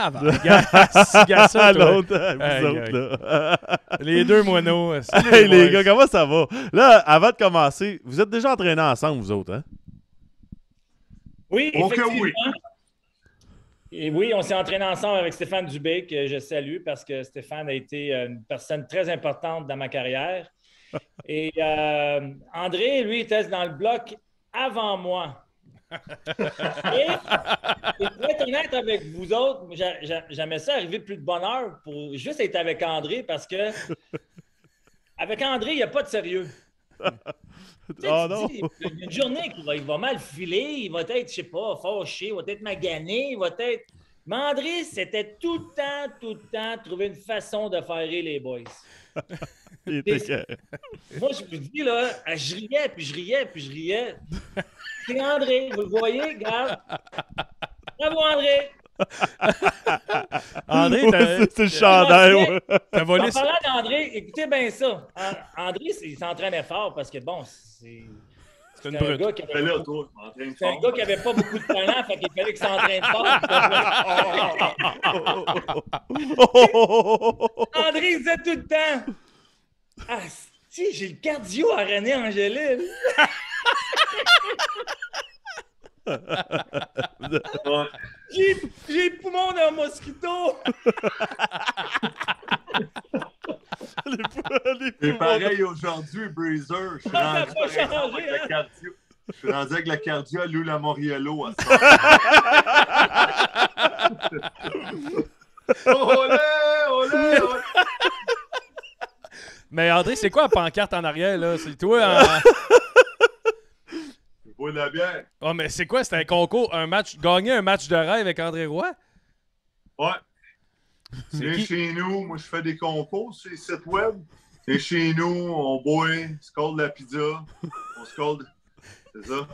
Ah, ben, regarde ça, toi. L'autre, Aïe, vous autres, là. Les deux moineaux. Hey, les gars, comment ça va? Là, avant de commencer, vous êtes déjà entraînés ensemble, vous autres, hein? Oui, Oh que effectivement. oui. Et oui, on s'est entraîné ensemble avec Stéphane Dubé, que je salue parce que Stéphane a été une personne très importante dans ma carrière. Et André, lui, était dans le bloc avant moi. Et pour être honnête avec vous autres, j'aimais ça arriver plus de bonne heure pour juste être avec André parce que avec André, il n'y a pas de sérieux. Tu sais, Oh tu non! dis, une journée il va mal filer, il va être, je sais pas, fâché, il va être magané, il va être. Mais André, c'était tout le temps, trouver une façon de faire rire les boys. Il était que- Moi, je vous dis, là, je riais, puis je riais, puis je riais. C'est André, vous le voyez, regarde. Bravo, André! André, C'est le chandail, ouais. t'as volé En ça. parlant d'André, écoutez bien ça. André, il s'entraînait fort parce que, bon, c'est une un brute. gars qui Ben avait, là, toi, je m'entraîne c'est un fort. gars qui avait pas beaucoup de talent, fait qu'il fallait qu'il s'entraîne fort. André, il disait tout le temps. Ah, si, j'ai le cardio à René Angélil. Ouais. J'ai le poumon d'un mosquito. C'est pareil aujourd'hui, Breezer. Je suis Ça a rendu, pas par exemple, changé, avec hein? le cardio. Je suis rendu avec le cardio à Lou Lamoriello à ça. Olé, olé, olé. Mais André, c'est quoi la pancarte en arrière, là? C'est toi en... Je bois de la bière. Oh, mais c'est quoi? C'était un concours, gagner un match de rêve avec André Roy? Ouais. C'est Viens qui? chez nous. Moi, je fais des concours sur les sites web. C'est chez nous, on boit, on se colle de la pizza. On se colle. C'est ça.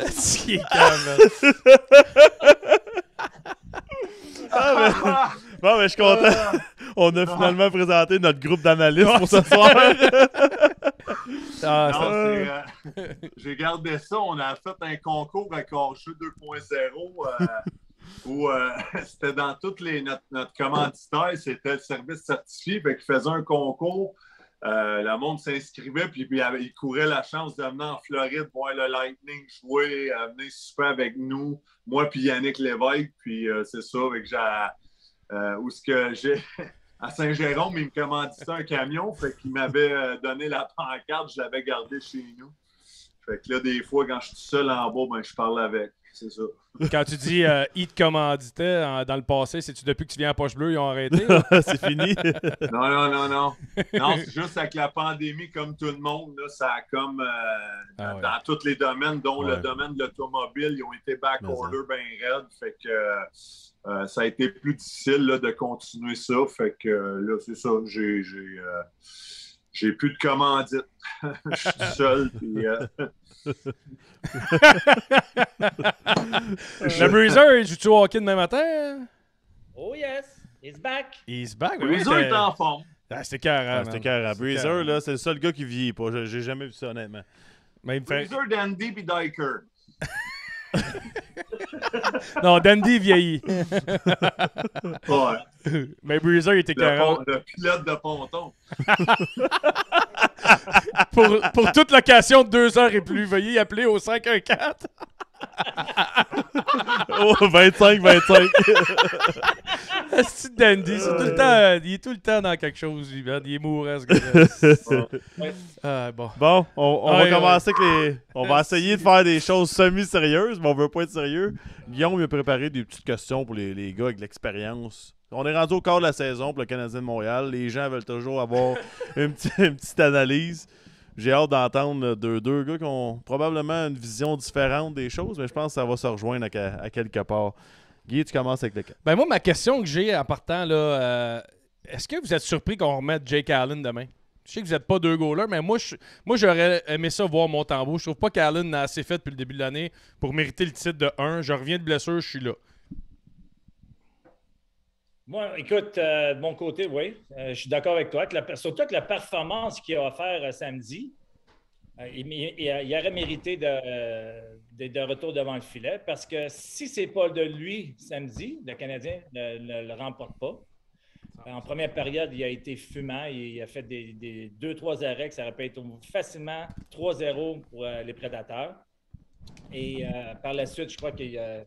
C'est qui est calme, Bon, mais je suis content. On a finalement présenté notre groupe d'analystes pour ce soir. Ah, Non, ça- j'ai gardé ça. On a fait un concours avec Hors-jeu 2.0 où c'était dans toutes les... Notre commanditaire, c'était le service certifié. Fait qu'il faisait un concours. Le monde s'inscrivait, puis il courait la chance de venir en Floride voir le Lightning jouer, venir super avec nous. Moi, puis Yannick Lévesque. Puis c'est ça, avec où ce que j'ai... À Saint-Jérôme, il me commanditait un camion, fait qu'il m'avait donné la pancarte, je l'avais gardée chez nous. Fait que là, des fois, quand je suis seul en bas, ben, je parle avec. C'est ça. Quand tu dis il te commanditait dans le passé, c'est-tu depuis que tu viens à Poche Bleue, ils ont arrêté? C'est fini. Non, non, non, non. Non, c'est juste avec la pandémie, comme tout le monde, là, ça a comme Ah ouais. dans tous les domaines, dont Ouais. le domaine de l'automobile, ils ont été back-order bien raides. Fait que ça a été plus difficile là, de continuer ça. Fait que là, c'est ça. J'ai plus de commandite. Je suis tout seul. Puis, Le Breezer, il joue-tu au hockey demain matin? Oh yes, he's back. He's back. oui, Breezer t'es- est en forme. Ah, c'était carré. C'était carré. Breezer, là, c'est le seul gars qui vieillit pas. J'ai jamais vu ça, honnêtement. Mais il me fait... Breezer, Dandy puis Diker. Non, Dandy vieillit. Ouais. Mais Breezer, il était carré. Le pilote de ponton. Pour toute location de 2 heures et plus, veuillez appeler au 514. Oh, 25. C'est Dandy, c'est tout le temps, il est tout le temps dans quelque chose, lui, man. Il est mourant, ce gars-là. Ah, bon. Bon, on Ouais, va commencer avec les... On va essayer de faire des choses semi-sérieuses, mais on veut pas être sérieux. Guillaume il a préparé des petites questions pour les gars avec de l'expérience. On est rendu au quart de la saison pour le Canadien de Montréal. Les gens veulent toujours avoir une petite analyse. J'ai hâte d'entendre de deux gars qui ont probablement une vision différente des choses, mais je pense que ça va se rejoindre à quelque part. Guy, tu commences avec lequel? Ben moi, ma question que j'ai en partant, là, est-ce que vous êtes surpris qu'on remette Jake Allen demain? Je sais que vous n'êtes pas 2 goalers, mais moi, j'aurais aimé ça voir Montembeault. Je trouve pas qu'Allen a assez fait depuis le début de l'année pour mériter le titre de 1. Je reviens de blessure, je suis là. Moi, écoute, de mon côté, oui, je suis d'accord avec toi. Surtout avec la performance qu'il a offert samedi. Il aurait mérité de retour devant le filet parce que si ce n'est pas de lui samedi, le Canadien ne le remporte pas. En première période, il a été fumant. Il a fait des 2-3 arrêts que ça aurait pu être facilement 3-0 pour les Prédateurs. Et par la suite, je crois qu'il a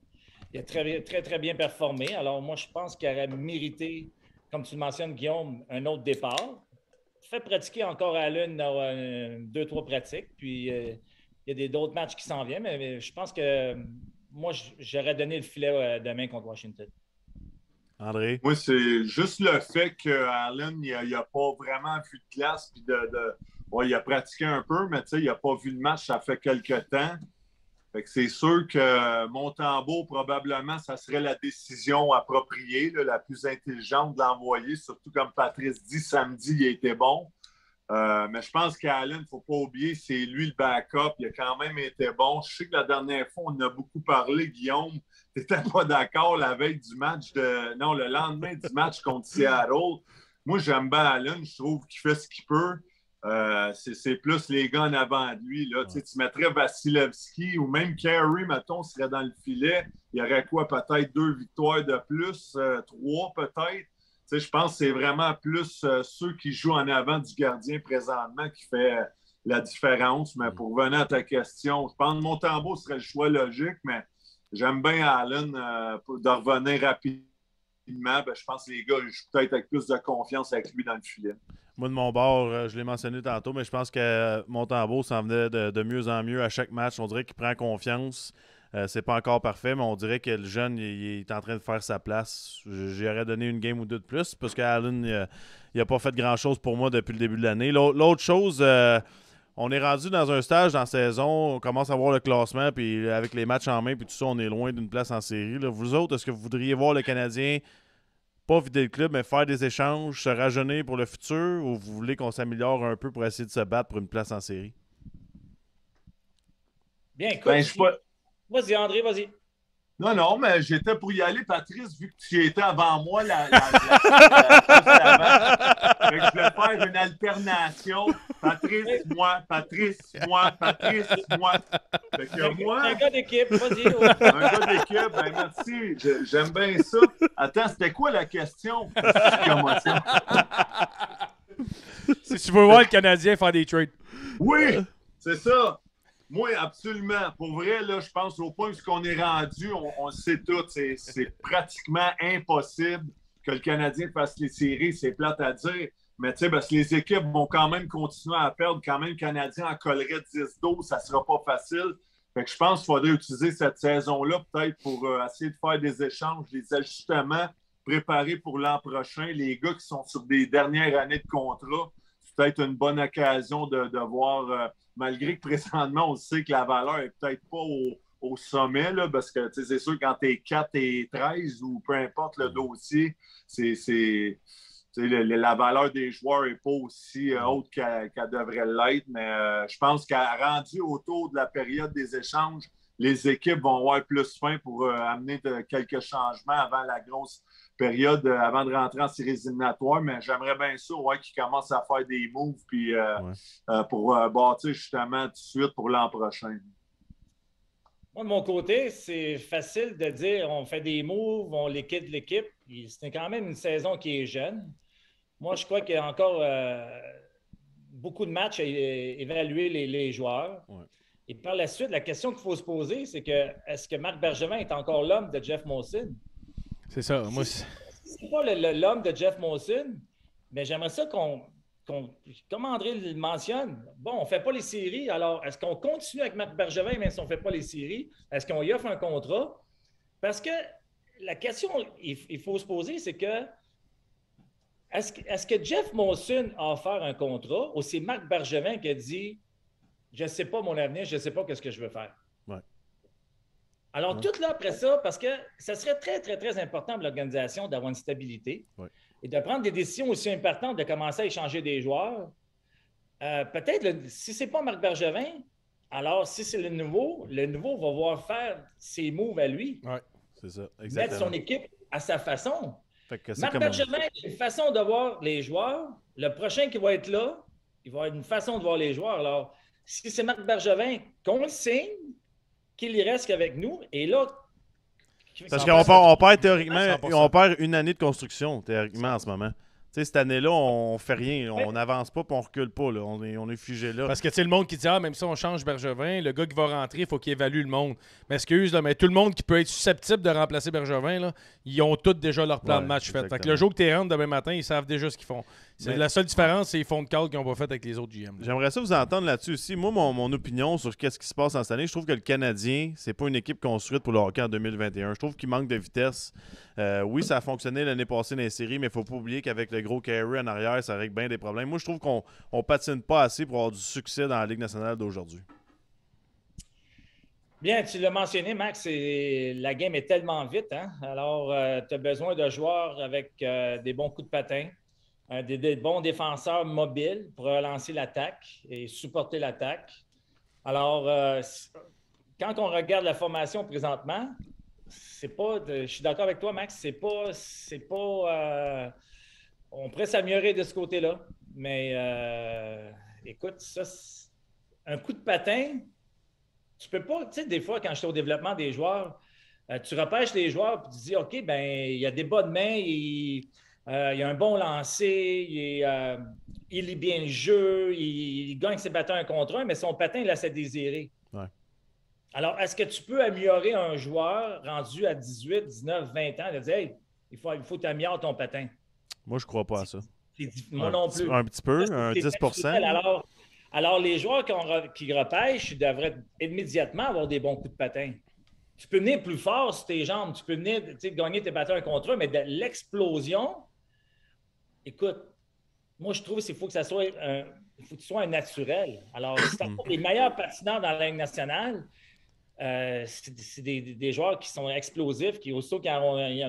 très, très, très bien performé. Alors, moi, je pense qu'il aurait mérité, comme tu le mentionnes, Guillaume, un autre départ. Fait pratiquer encore à Allen 2-3 pratiques. Puis, il y a d'autres matchs qui s'en viennent. Mais je pense que moi, j'aurais donné le filet demain contre Washington. André? Moi, c'est juste le fait qu'Allen, il n'a pas vraiment vu de glace. Puis il a pratiqué un peu, mais il n'a pas vu le match, ça fait quelques temps. Fait que c'est sûr que Montembeault, probablement, ça serait la décision appropriée, là, la plus intelligente de l'envoyer, surtout comme Patrice dit, samedi, il était bon. Mais je pense qu'Allen, il ne faut pas oublier, c'est lui le backup. Il a quand même été bon. Je sais que la dernière fois, on en a beaucoup parlé, Guillaume. Tu n'étais pas d'accord la veille du match non, le lendemain du match contre Seattle. Moi, j'aime bien Allen. Je trouve qu'il fait ce qu'il peut. C'est plus les gars en avant de lui. Là. Ouais. Tu mettrais Vasilevski ou même Carey, mettons, serait dans le filet. Il y aurait quoi, peut-être 2 victoires de plus, 3 peut-être. Je pense que c'est vraiment plus ceux qui jouent en avant du gardien présentement qui fait la différence. Mais pour revenir à ta question, je pense que Montembeault serait le choix logique, mais j'aime bien Allen de revenir rapidement. Ben, je pense que les gars jouent peut-être avec plus de confiance avec lui dans le filet. Moi, de mon bord, je l'ai mentionné tantôt, mais je pense que Montembeault s'en venait de mieux en mieux à chaque match. On dirait qu'il prend confiance. C'est pas encore parfait, mais on dirait que le jeune il est en train de faire sa place. J'aurais donné une game ou deux de plus parce qu'Allen il n'a pas fait grand-chose pour moi depuis le début de l'année. L'autre chose, on est rendu dans un stage dans la saison, on commence à voir le classement, puis avec les matchs en main, puis tout ça, on est loin d'une place en série. Là. Vous autres, est-ce que vous voudriez voir le Canadien pas vider le club, mais faire des échanges, se rajeunir pour le futur, ou vous voulez qu'on s'améliore un peu pour essayer de se battre pour une place en série? Bien, écoute, vas-y, André, vas-y. Non, mais j'étais pour y aller, Patrice, vu que tu y étais avant moi juste avant. Je voulais faire une alternation. Patrice, moi. Fait que moi... Un gars d'équipe, vas-y. Un gars d'équipe, ben merci. J'aime bien ça. Attends, c'était quoi la question? Si tu veux voir le Canadien faire des trades. Oui, c'est ça. Moi, absolument. Pour vrai, là, je pense au point où on est rendu, on le sait tout, c'est pratiquement impossible que le Canadien fasse les séries. C'est plate à dire. Mais tu sais, parce que les équipes vont quand même continuer à perdre. Quand même, le Canadien en collerait 10-12, ça ne sera pas facile. Fait que je pense qu'il faudrait utiliser cette saison-là peut-être pour essayer de faire des échanges, des ajustements, préparer pour l'an prochain. Les gars qui sont sur des dernières années de contrat, c'est peut-être une bonne occasion de voir... malgré que présentement, on sait que la valeur n'est peut-être pas au sommet, là, parce que c'est sûr que quand tu es 4 et 13 ou peu importe le dossier, la valeur des joueurs n'est pas aussi haute qu'elle devrait l'être. Mais je pense qu'à rendu autour de la période des échanges, les équipes vont avoir plus faim pour amener quelques changements avant la grosse période, avant de rentrer en séries éliminatoires. Mais j'aimerais bien ça, qu'ils commencent à faire des moves puis, pour bâtir justement tout de suite pour l'an prochain. Moi, de mon côté, c'est facile de dire on fait des moves, on liquide l'équipe. C'est quand même une saison qui est jeune. Moi, je crois qu'il y a encore beaucoup de matchs à évaluer les joueurs. Ouais. Et par la suite, la question qu'il faut se poser, c'est que est-ce que Marc Bergevin est encore l'homme de Jeff Molson? C'est ça. Moi, c'est pas l'homme de Jeff Molson, mais j'aimerais ça qu'on, comme André le mentionne, bon, on ne fait pas les séries, alors est-ce qu'on continue avec Marc Bergevin même si on ne fait pas les séries? Est-ce qu'on y offre un contrat? Parce que la question il faut se poser, c'est que est-ce que Jeff Molson a offert un contrat ou c'est Marc Bergevin qui a dit « Je ne sais pas mon avenir, je ne sais pas ce que je veux faire. » Ouais. Alors, tout là après ça, parce que ça serait très, très, très important pour l'organisation d'avoir une stabilité et de prendre des décisions aussi importantes, de commencer à échanger des joueurs. Peut-être, si ce n'est pas Marc Bergevin, alors si c'est le nouveau va voir faire ses moves à lui. Oui, c'est ça, exactement. Mettre son équipe à sa façon. Marc Bergevin a une façon de voir les joueurs. Le prochain qui va être là, il va avoir une façon de voir les joueurs. Alors, si c'est Marc Bergevin, qu'on le signe, qu'il y reste qu'avec nous, et là... Parce qu'on perd théoriquement, 100%. on perd une année de construction, théoriquement, en ce moment. Tu sais, cette année-là, on fait rien. On n'avance pas puis on recule pas. Là. On est figé là. Parce que tu sais, le monde qui dit même si on change Bergevin, le gars qui va rentrer, il faut qu'il évalue le monde. Mais excuse, là, mais tout le monde qui peut être susceptible de remplacer Bergevin, là, ils ont tous déjà leur plan de match fait. Fait que le jour que tu rentres demain matin, ils savent déjà ce qu'ils font. La seule différence, c'est les fonds de call qu'ils n'ont pas fait avec les autres GM. J'aimerais ça vous entendre là-dessus aussi. Moi, mon opinion sur qu'est-ce qui se passe en cette année, je trouve que le Canadien, c'est pas une équipe construite pour le hockey en 2021. Je trouve qu'il manque de vitesse. Oui, ça a fonctionné l'année passée dans les séries, mais il ne faut pas oublier qu'avec le gros carry en arrière, ça règle bien des problèmes. Moi, je trouve qu'on ne patine pas assez pour avoir du succès dans la Ligue nationale d'aujourd'hui. Bien, tu l'as mentionné, Max, la game est tellement vite. Hein? Alors, tu as besoin de joueurs avec des bons coups de patin, des bons défenseurs mobiles pour relancer l'attaque et supporter l'attaque. Alors, quand on regarde la formation présentement, c'est pas. Je suis d'accord avec toi, Max, c'est pas. On pourrait s'améliorer de ce côté-là. Mais écoute, ça, un coup de patin, tu peux pas. Tu sais, des fois, quand je suis au développement des joueurs, tu repêches les joueurs et tu dis OK, ben il y a des bas de main, il y a un bon lancer, il lit bien le jeu, il gagne ses patins un contre un, mais son patin, il laisse à désirer. Ouais. Alors, est-ce que tu peux améliorer un joueur rendu à 18, 19, 20 ans de dire hey, il faut t'améliorer ton patin? Moi, je crois pas à ça. Moi non plus. Un petit peu, un 10%. Alors, les joueurs qui repêchent, ils devraient immédiatement avoir des bons coups de patin. Tu peux venir plus fort sur tes jambes, tu peux venir gagner tes patins un contre eux, mais de l'explosion, écoute, moi, je trouve qu'il faut que ça soit faut que tu sois un naturel. Alors, les meilleurs patineurs dans la Ligue nationale, c'est des joueurs qui sont explosifs, qui aussitôt qu'il y a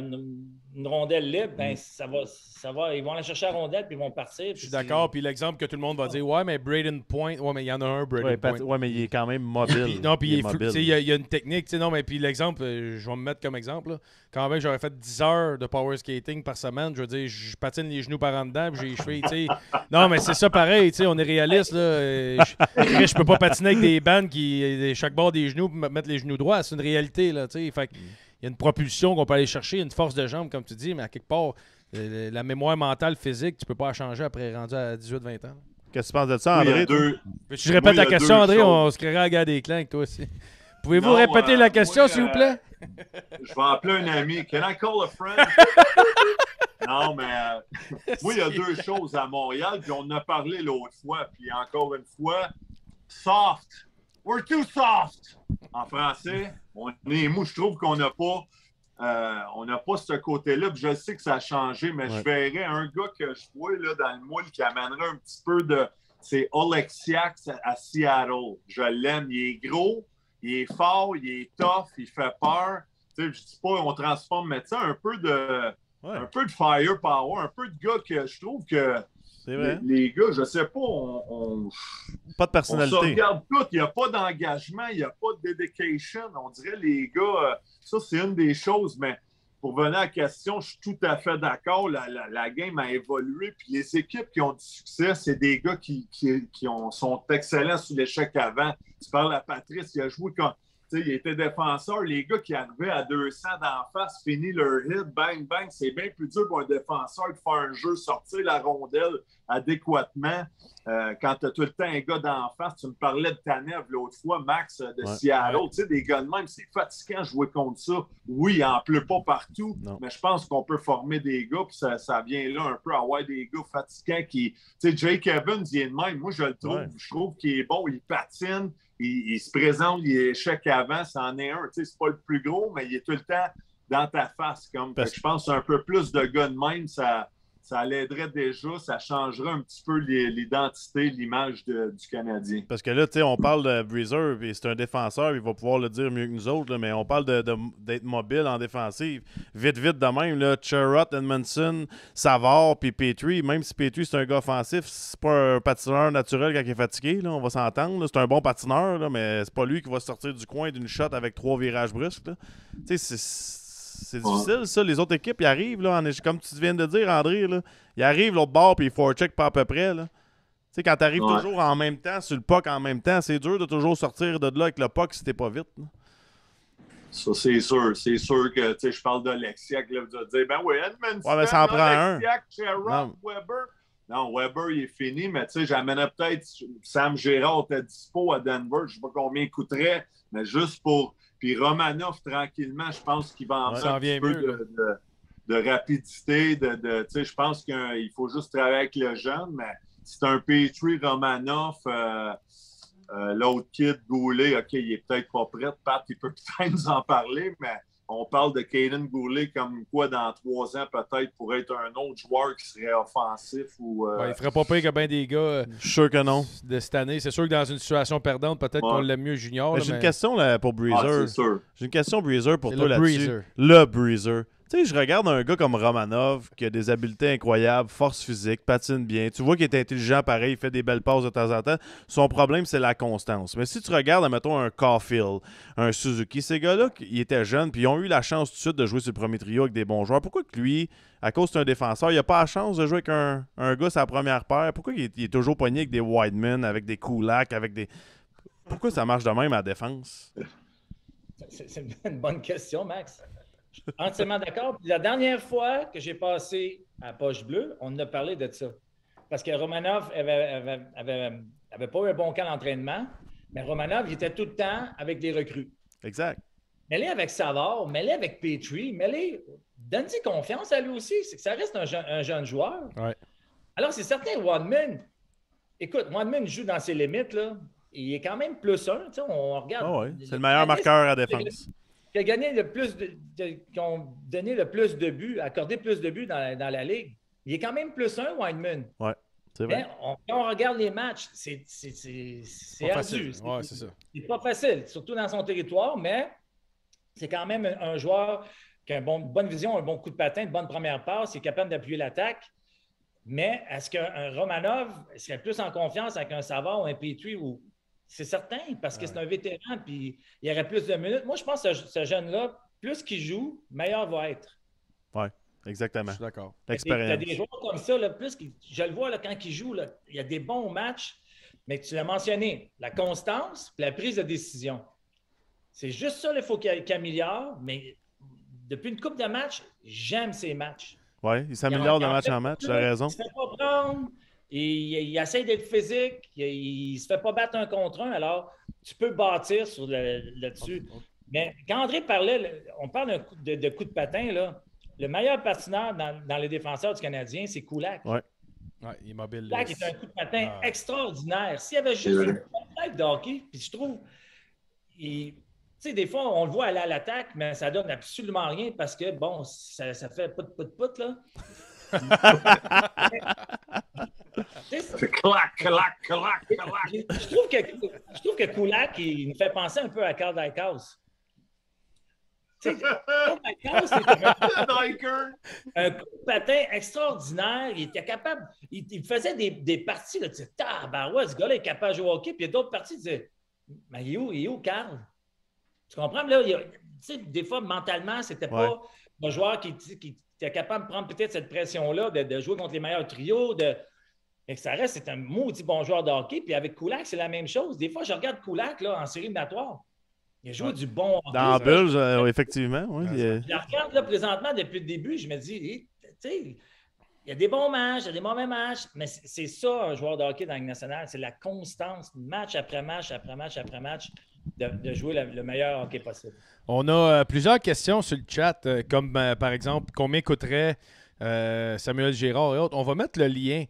une rondelle libre, ben, ça va, ils vont aller chercher la rondelle puis ils vont partir. Je suis d'accord. Puis l'exemple que tout le monde va dire, ouais, mais Braden Point, ouais, mais il y en a un, Braden Point. Ouais, mais il est quand même mobile. Il y a une technique. Non, mais puis l'exemple, je vais me mettre comme exemple. Là. Quand même, j'aurais fait 10 heures de power skating par semaine. Je veux dire, je patine les genoux par en dedans, puis j'ai les chevilles, tu sais. Non, mais c'est ça pareil, tu sais, on est réaliste. Là. Je peux pas patiner avec des bandes qui, chaque bord des genoux, mettre les genoux droits. C'est une réalité, là, tu sais. Fait il y a une propulsion qu'on peut aller chercher, une force de jambe, comme tu dis, mais à quelque part, la mémoire mentale, physique, tu peux pas la changer après rendu à 18-20 ans. Qu'est-ce que tu penses de ça, André? Je répète la question, André, on se créerait à la guerre des clans avec toi aussi. Pouvez-vous répéter la question, s'il vous plaît? Je vais appeler un ami. Can I call a friend? Non, mais moi, il y a deux choses à Montréal, puis on en a parlé l'autre fois, puis encore une fois, soft. We're too soft. En français, on est mou. Je trouve qu'on n'a pas ce côté-là. Puis je sais que ça a changé, mais je verrais un gars que je vois là, dans le moule qui amènerait un petit peu de... C'est Oleksiak à Seattle. Je l'aime. Il est gros, il est fort, il est tough, il fait peur. Tu sais, je dis pas on transforme, mais tu sais, un peu de firepower, un peu de gars que je trouve que les gars, je sais pas, pas de personnalité. On se regarde tout, il n'y a pas d'engagement, il n'y a pas de dedication. On dirait les gars, ça c'est une des choses, mais pour venir à la question, je suis tout à fait d'accord. La game a évolué, puis les équipes qui ont du succès, c'est des gars qui sont excellents sur l'échec avant. Tu parles à Patrice, il a joué quand... il était défenseur. Les gars qui arrivaient à 200 d'en face, finissent leur hit, bang, bang. C'est bien plus dur pour un défenseur de faire un jeu, sortir la rondelle adéquatement. Quand tu as tout le temps un gars d'en face, tu me parlais de Tanev l'autre fois, Max, de Seattle. Tu sais, des gars de même, c'est fatigant de jouer contre ça. Oui, il n'en pleut pas partout, mais je pense qu'on peut former des gars, puis ça vient là un peu à avoir des gars fatigants qui... Tu sais, Jake Evans, il est de même. Moi, je le trouve. Je trouve qu'il est bon, il patine. Il se présente, il est échec avant, c'en est un. Tu sais, c'est pas le plus gros, mais il est tout le temps dans ta face. Je pense un peu plus de gars de même, ça l'aiderait déjà, ça changerait un petit peu l'identité, l'image du Canadien. Parce que là, tu sais, on parle de Breezer, et c'est un défenseur, il va pouvoir le dire mieux que nous autres, là, mais on parle d'être mobile en défensive. Vite de même, là, Chirrut, Edmondson, Savard, puis Petrie. Même si Petrie, c'est un gars offensif, c'est pas un patineur naturel quand il est fatigué, là, on va s'entendre. C'est un bon patineur, là, mais c'est pas lui qui va sortir du coin d'une shot avec 3 virages brusques. Tu sais, c'est difficile, ça. Les autres équipes, ils arrivent, là, comme tu viens de dire, André, là, ils arrivent l'autre bord, puis ils forecheck pas à peu près. Là. sais, quand t'arrives Ouais. toujours en même temps, sur le puck en même temps, c'est dur de toujours sortir de là avec le puck si t'es pas vite. Là. Ça, c'est sûr. C'est sûr que, tu sais, je parle d'Alexiak, là, vous allez dire, ben oui, Edmondson, Ouais, mais ça en prend un. Alexiak, Sherrod, Non. Weber. Non, Weber, il est fini, mais tu sais, j'amènerais peut-être Sam Gérard était dispo à Denver, je sais pas combien il coûterait, mais juste pour... Puis Romanov, tranquillement, je pense qu'il va en ça en mettre un vient petit peu mieux, de rapidité, tu sais, je pense qu'il faut juste travailler avec le jeune, mais c'est un Petrie, Romanov... l'autre kid, Goulet, OK, il est peut-être pas prêt. Pat, il peut peut-être nous en parler, mais on parle de Caden Goulet comme quoi dans 3 ans, peut-être, pour être un autre joueur qui serait offensif. Ou, Il ferait pas pire que bien des gars Je suis sûr que non. de cette année. C'est sûr que dans une situation perdante, peut-être qu'on l'aime mieux junior. Mais Là, j'ai une question là, pour Breezer. Ah, c'est sûr. J'ai une question, Breezer, pour C'est toi le là-dessus. Breezer. Le Breezer. Tu sais, je regarde un gars comme Romanov qui a des habiletés incroyables, force physique, patine bien. Tu vois qu'il est intelligent pareil, il fait des belles passes de temps en temps. Son problème, c'est la constance. Mais si tu regardes, mettons, un Caulfield, un Suzuki, ces gars-là, ils étaient jeunes puis ils ont eu la chance tout de suite de jouer sur le premier trio avec des bons joueurs. Pourquoi que lui, à cause d'un défenseur, il n'a pas la chance de jouer avec un gars sa première paire? Pourquoi il est toujours pogné avec des Wideman, avec des Kulak, avec des... Pourquoi ça marche de même à la défense? C'est une bonne question, Max. Je suis entièrement d'accord. Puis la dernière fois que j'ai passé à Poche Bleue, on en a parlé de ça. Parce que Romanov avait pas eu un bon camp d'entraînement, mais Romanov, il était tout le temps avec des recrues. Exact. Mêlé avec Savard, mêlé avec Petrie, mêlé. Donne-lui confiance à lui aussi. C'est que ça reste un jeune joueur. Ouais. Alors, c'est certain, Wadman. Écoute, Wadman joue dans ses limites, là. Il est quand même +1. On regarde. Ah ouais, c'est le meilleur marqueur à défense. Qui a gagné le plus qui ont donné le plus de buts, accordé plus de buts dans la Ligue. Il est quand même +1, Wideman. Ouais, c'est vrai. Mais quand on regarde les matchs, c'est Pas ardu. facile. Ouais, c'est ça. C'est pas facile, surtout dans son territoire, mais c'est quand même un joueur qui a une bonne vision, un bon coup de patin, une bonne première passe, il est capable d'appuyer l'attaque. Mais est-ce qu'un Romanov serait plus en confiance avec un Savard ou un Petrie? C'est certain, parce que c'est un vétéran, puis il y aurait plus de minutes. Moi, je pense que ce jeune-là, plus qu'il joue, meilleur va être. Oui, exactement. Je suis d'accord. Il y a L'expérience. des joueurs comme ça, là, je le vois là, quand il joue, là, il y a des bons matchs, mais tu l'as mentionné, la constance et la prise de décision. C'est juste ça qu'il faut qu'il améliore, mais depuis une couple de matchs, j'aime ces matchs. Oui, il s'améliore de match en match, tu as raison. Il ne se fait pas prendre, il essaie d'être physique, il ne se fait pas battre un contre un, alors tu peux bâtir là-dessus. Mais quand André parlait, on parle de coup de patin, là, le meilleur patineur dans les défenseurs du Canadien, c'est Kulak. Ouais. Ouais, il est mobile. Kulak est un coup de patin extraordinaire. S'il y avait juste une tête de hockey, puis je trouve, tu sais, des fois, on le voit aller à l'attaque, mais ça donne absolument rien parce que, bon, ça fait pout, là. C'est clac, clac, clac, clac. Je trouve que Kulak, il me fait penser un peu à Carl Dykhouse. Tu sais, Carl Dykhouse, c'est un coup de patin extraordinaire. Il était capable, il faisait des parties, là, tu disais, tabarouette, ce gars-là est capable de jouer au hockey. Puis il y a d'autres parties, tu disais, mais il est où, Carl? Tu comprends? Là, tu sais, des fois, mentalement, c'était pas un joueur qui était capable de prendre peut-être cette pression-là, de jouer contre les meilleurs trios, et que ça reste, c'est un maudit bon joueur de hockey. Puis avec Kulak, c'est la même chose. Des fois, je regarde Kulak là, en série éliminatoire. Il a joué du bon hockey. Dans la bulle, effectivement. Oui, Je la regarde là, présentement depuis le début. Je me dis, tu sais, il y a des bons matchs, il y a des mauvais matchs, mais c'est ça, un joueur de hockey dans la Ligue nationale. C'est la constance, match après match, après match, après match, de jouer le meilleur hockey possible. On a plusieurs questions sur le chat, comme par exemple, combien coûterait Samuel Girard et autres. On va mettre le lien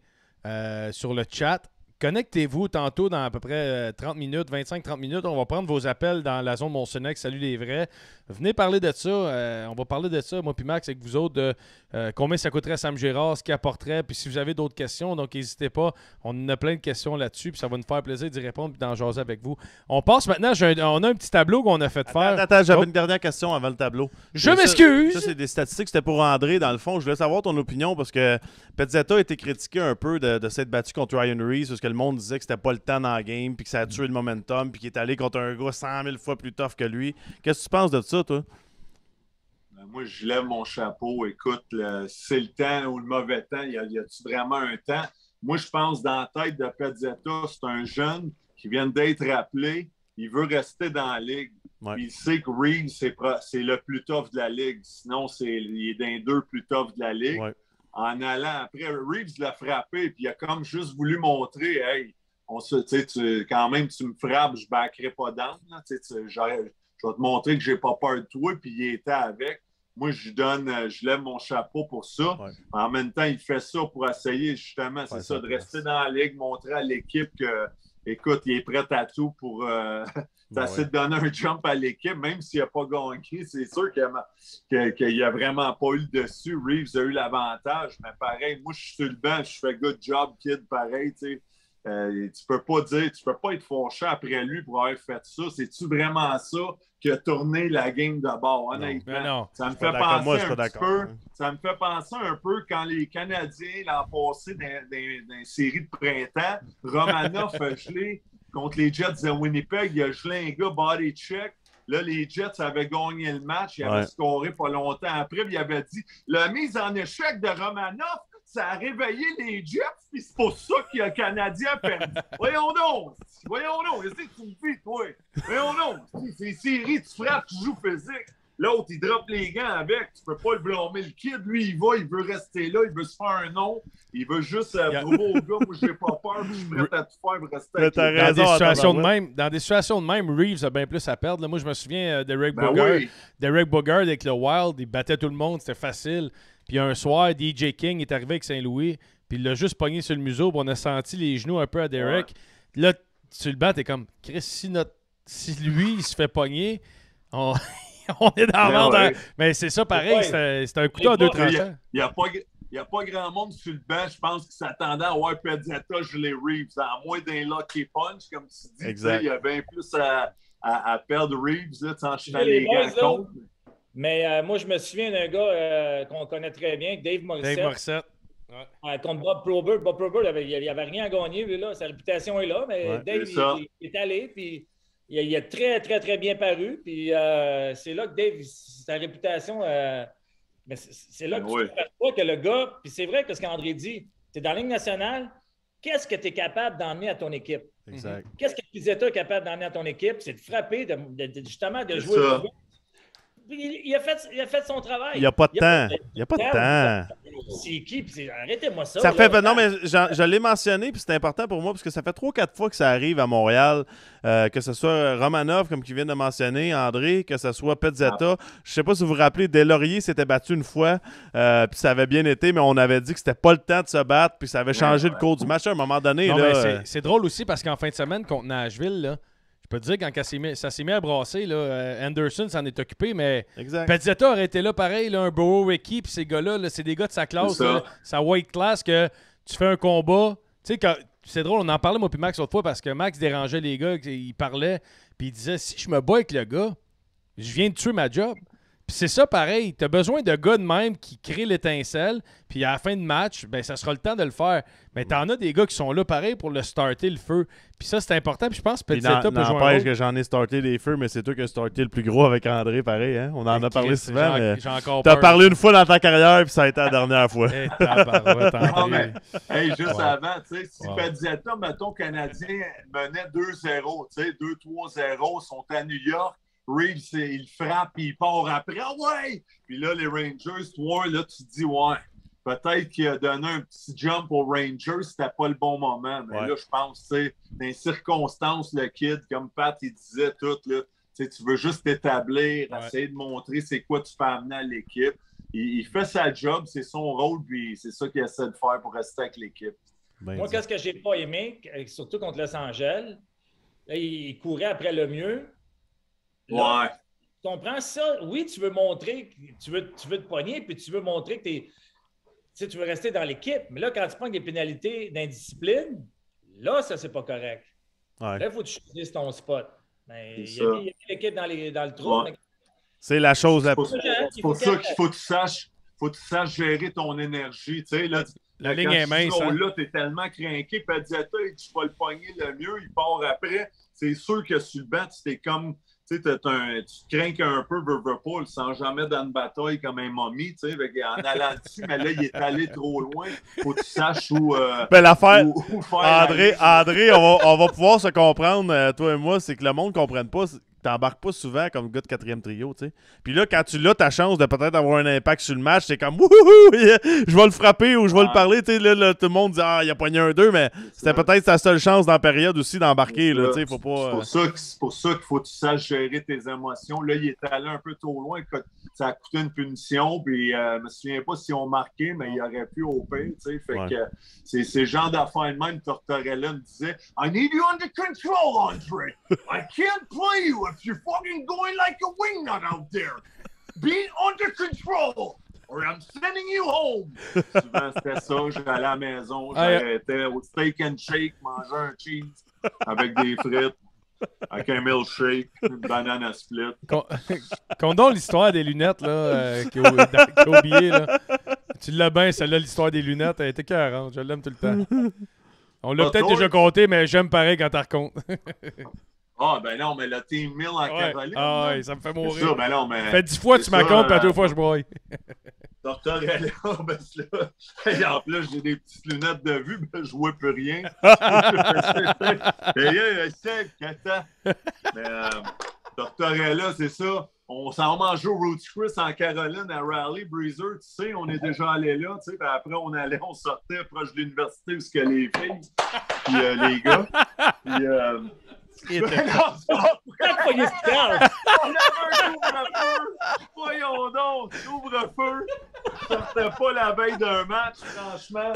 sur le chat. Connectez-vous tantôt dans à peu près 30 minutes, 25-30 minutes. On va prendre vos appels dans la zone Monsenex. Salut les vrais. Venez parler de ça. On va parler de ça, moi puis Max, avec vous autres, de combien ça coûterait Sam Girard, ce qu'il apporterait. Puis si vous avez d'autres questions, donc n'hésitez pas. On en a plein de questions là-dessus. Puis ça va nous faire plaisir d'y répondre et d'en jaser avec vous. On passe maintenant. On a un petit tableau qu'on a fait faire. Attends, j'avais une dernière question avant le tableau. Je m'excuse. Ça, c'est des statistiques. C'était pour André, dans le fond. Je voulais savoir ton opinion parce que Pezzetta a été critiqué un peu de s'être battu contre Ryan Reeves parce que le monde disait que c'était pas le temps dans la game puis que ça a tué le momentum puis qu'il est allé contre un gars 100 000 fois plus tough que lui. Qu'est-ce que tu penses de ça, toi? Moi, je lève mon chapeau. Écoute, c'est le temps ou le mauvais temps. Y a-tu vraiment un temps? moi, je pense dans la tête de Pezzetta, c'est un jeune qui vient d'être rappelé. Il veut rester dans la ligue. Ouais. Il sait que Reeves, c'est le plus tough de la ligue. Sinon, il est d'un deux plus tough de la ligue. Ouais. En allant après, Reeves l'a frappé, puis il a comme juste voulu montrer, hey, quand même, tu me frappes, je ne backerai pas d'âme. Je vais te montrer que je n'ai pas peur de toi, puis il était avec. Moi, je lève mon chapeau pour ça. Ouais. En même temps, il fait ça pour essayer, justement, c'est ça, de rester dans la ligue, montrer à l'équipe que, écoute, il est prêt à tout pour essayer de donner un jump à l'équipe, même s'il n'a pas gagné. C'est sûr qu'il n'a vraiment pas eu le dessus. Reeves a eu l'avantage, mais pareil, moi, je suis sur le banc, je fais good job, kid, pareil, tu sais. Tu peux pas être fâché après lui pour avoir fait ça. C'est-tu vraiment ça qui a tourné la game de bord, honnêtement? Non. Ça me fait penser un petit peu. Ça me fait penser un peu quand les Canadiens l'an passé dans une série de printemps, Romanov a gelé contre les Jets de Winnipeg, il a gelé un gars body check. Là, les Jets avaient gagné le match, ils avaient scoré pas longtemps après, puis il avait dit la mise en échec de Romanov, ça a réveillé les Jets, puis c'est pour ça qu'il y a un Canadien perdu. Voyons donc! Qu'est-ce que tu me fais, toi? Voyons donc! C'est série, tu frappes, tu joues physique. L'autre, il drop les gants avec. Tu peux pas le blâmer. Le kid, lui, il veut rester là, il veut se faire un nom. Il veut juste prouver au gars, moi, j'ai pas peur, puis je suis prêt à tout faire pour rester avec dans des situations de même, Reeves a bien plus à perdre. Là, moi, je me souviens d'Eric Bogard. Oui. Derek Bogard avec le Wild, il battait tout le monde, c'était facile. Puis un soir, DJ King est arrivé avec Saint-Louis, puis il l'a juste pogné sur le museau, puis on a senti les genoux un peu à Derek. Ouais. Là, tu le bats, t'es comme, Chris, si lui, il se fait pogner, on est dans la merde. Ouais. Mais c'est ça pareil, c'est un couteau à deux tranchants. Il n'y a pas grand monde sur le banc, je pense, qui s'attendait à voir Pezzetta geler Reeves, à moins d'un lucky punch, comme tu dis. Il y a bien plus à perdre Reeves, en jetant les gants contre. Mais moi, je me souviens d'un gars qu'on connaît très bien, Dave Morissette. Ouais. Contre Bob Probert. Bob Probert, il n'avait rien à gagner, lui, là. Sa réputation est là, mais Dave, il est allé, puis il a très, très, très bien paru. Puis c'est là que Dave, sa réputation... mais c'est là que tu ne que le gars... Puis c'est vrai que ce qu'André dit, tu es dans la Ligue nationale, qu'est-ce que tu es capable d'emmener à ton équipe? Exact. Qu'est-ce que Pizzetta est capable d'emmener à ton équipe? C'est de frapper, justement, de jouer... Il a fait son travail. Il n'y a pas de temps. Il n'y a pas de temps. C'est qui? Arrêtez-moi ça. Ça fait, non, mais je l'ai mentionné, puis c'est important pour moi, parce que ça fait 3-4 fois que ça arrive à Montréal, que ce soit Romanov, comme tu viens de mentionner, André, que ce soit Pezzetta. Je ne sais pas si vous vous rappelez, Deslauriers s'était battu une fois, puis ça avait bien été, mais on avait dit que c'était pas le temps de se battre, puis ça avait changé le cours du match à un moment donné. Non, là, c'est drôle aussi, parce qu'en fin de semaine, contre Nashville, là, je peux te dire, quand ça s'est mis à brasser, là, Anderson s'en est occupé, mais Pezzetta aurait été là pareil, là, un Borowiecki, puis ces gars-là, c'est des gars de sa classe, sa white class, que tu fais un combat. Tu sais, c'est drôle, on en parlait, moi puis Max, l'autre fois, parce que Max dérangeait les gars, il parlait, puis il disait, si je me bats avec le gars, je viens de tuer ma job. Puis c'est ça pareil, tu as besoin de gars de même qui créent l'étincelle, puis à la fin de match, ben ça sera le temps de le faire. Mais t'en as des gars qui sont là pareil pour le starter le feu. Puis ça c'est important, puis je pense que Pezzetta peut jouer un rôle. Que j'en ai starté des feux, mais c'est toi qui as starté le plus gros avec André, pareil. Hein? On en a parlé souvent, mais t'as parlé une fois dans ta carrière, puis ça a été la dernière fois. Juste avant, tu sais, si Pezzetta, mettons, Canadien menait 2-0, tu sais, 2-3-0, sont à New York, Reeves, il frappe, puis il part après. Ouais! Puis là, les Rangers, toi, là, tu te dis, ouais, peut-être qu'il a donné un petit jump aux Rangers, c'était pas le bon moment. Mais là, je pense, tu sais, dans les circonstances, le kid, comme Pat, il disait tout, là, tu veux juste t'établir, essayer de montrer c'est quoi tu peux amener à l'équipe. Il fait sa job, c'est son rôle, puis c'est ça qu'il essaie de faire pour rester avec l'équipe. Moi, qu'est-ce que j'ai pas aimé, surtout contre Los Angeles, là, il courait après le mieux. Là, tu comprends ça? Oui, tu veux montrer que tu veux te pogner, puis tu veux montrer que tu veux rester dans l'équipe. Mais là, quand tu prends des pénalités d'indiscipline, là, ça, c'est pas correct. Là, il faut que tu choisisses ton spot. Ben, il y a mis l'équipe dans le trou. Mais... C'est la chose la plus. C'est pour ça qu'il faut que tu saches gérer ton énergie. Tu sais, là, la ligne est mince. Là, tu es tellement craqué. Pezzetta, tu vas le pogner le mieux, il part après. C'est sûr que sur le banc, tu t'es comme. tu te crains un peu, veux pas, sans jamais dans une bataille comme un momie, tu sais, en allant dessus, mais là, il est allé trop loin. Faut que tu saches où, l'affaire, où faire André, on va pouvoir se comprendre, toi et moi, c'est que le monde ne comprenne pas. T'embarques pas souvent comme gars de 4e trio, tu sais. Puis là, quand tu l'as ta chance de peut-être avoir un impact sur le match, c'est comme wouhou, je vais le frapper ou je vais le parler, tu sais. Là, tout le monde dit il a pogné un 2, mais c'était peut-être sa seule chance dans la période aussi d'embarquer, là, tu sais. Faut pas. C'est pour ça qu'il faut que tu saches gérer tes émotions. Là, il est allé un peu trop loin. Ça a coûté une punition, puis je me souviens pas si on marquait, mais il aurait pu au pire, tu sais. Fait que c'est ce genre d'affaires de même. Tortorella me disait I need you under control, André. I can't play you if you're fucking going like a wingnut out there. Be under control or I'm sending you home. Souvent, c'était ça. J'allais à la maison, j'arrêtais au steak and shake, manger un cheese avec des frites, avec un milkshake, une banane à split. Condons l'histoire des lunettes là, qui a oublié. Là. Tu l'as bien, celle-là, l'histoire des lunettes. Elle était carrante. Je l'aime tout le temps. On l'a peut-être déjà compté, mais j'aime pareil quand tu racontes. Ben non, mais le Team Mill en Caroline. Ouais, ça me fait mourir. Ça, ben non, mais... Ça fait 10 fois que tu m'accompes, puis à 2 fois je broye. Tortorella, ben là. Et en plus, j'ai des petites lunettes de vue, ben je vois plus rien. Mais Tortorella, c'est ça. On s'en va manger au Roots Chris en Caroline, à Raleigh, Breezer, tu sais, on est déjà allé là, tu sais, puis après on sortait proche de l'université où il y a les filles, puis les gars, puis on avait un couvre-feu. Voyons donc, couvre-feu. Sortait pas la veille d'un match, franchement.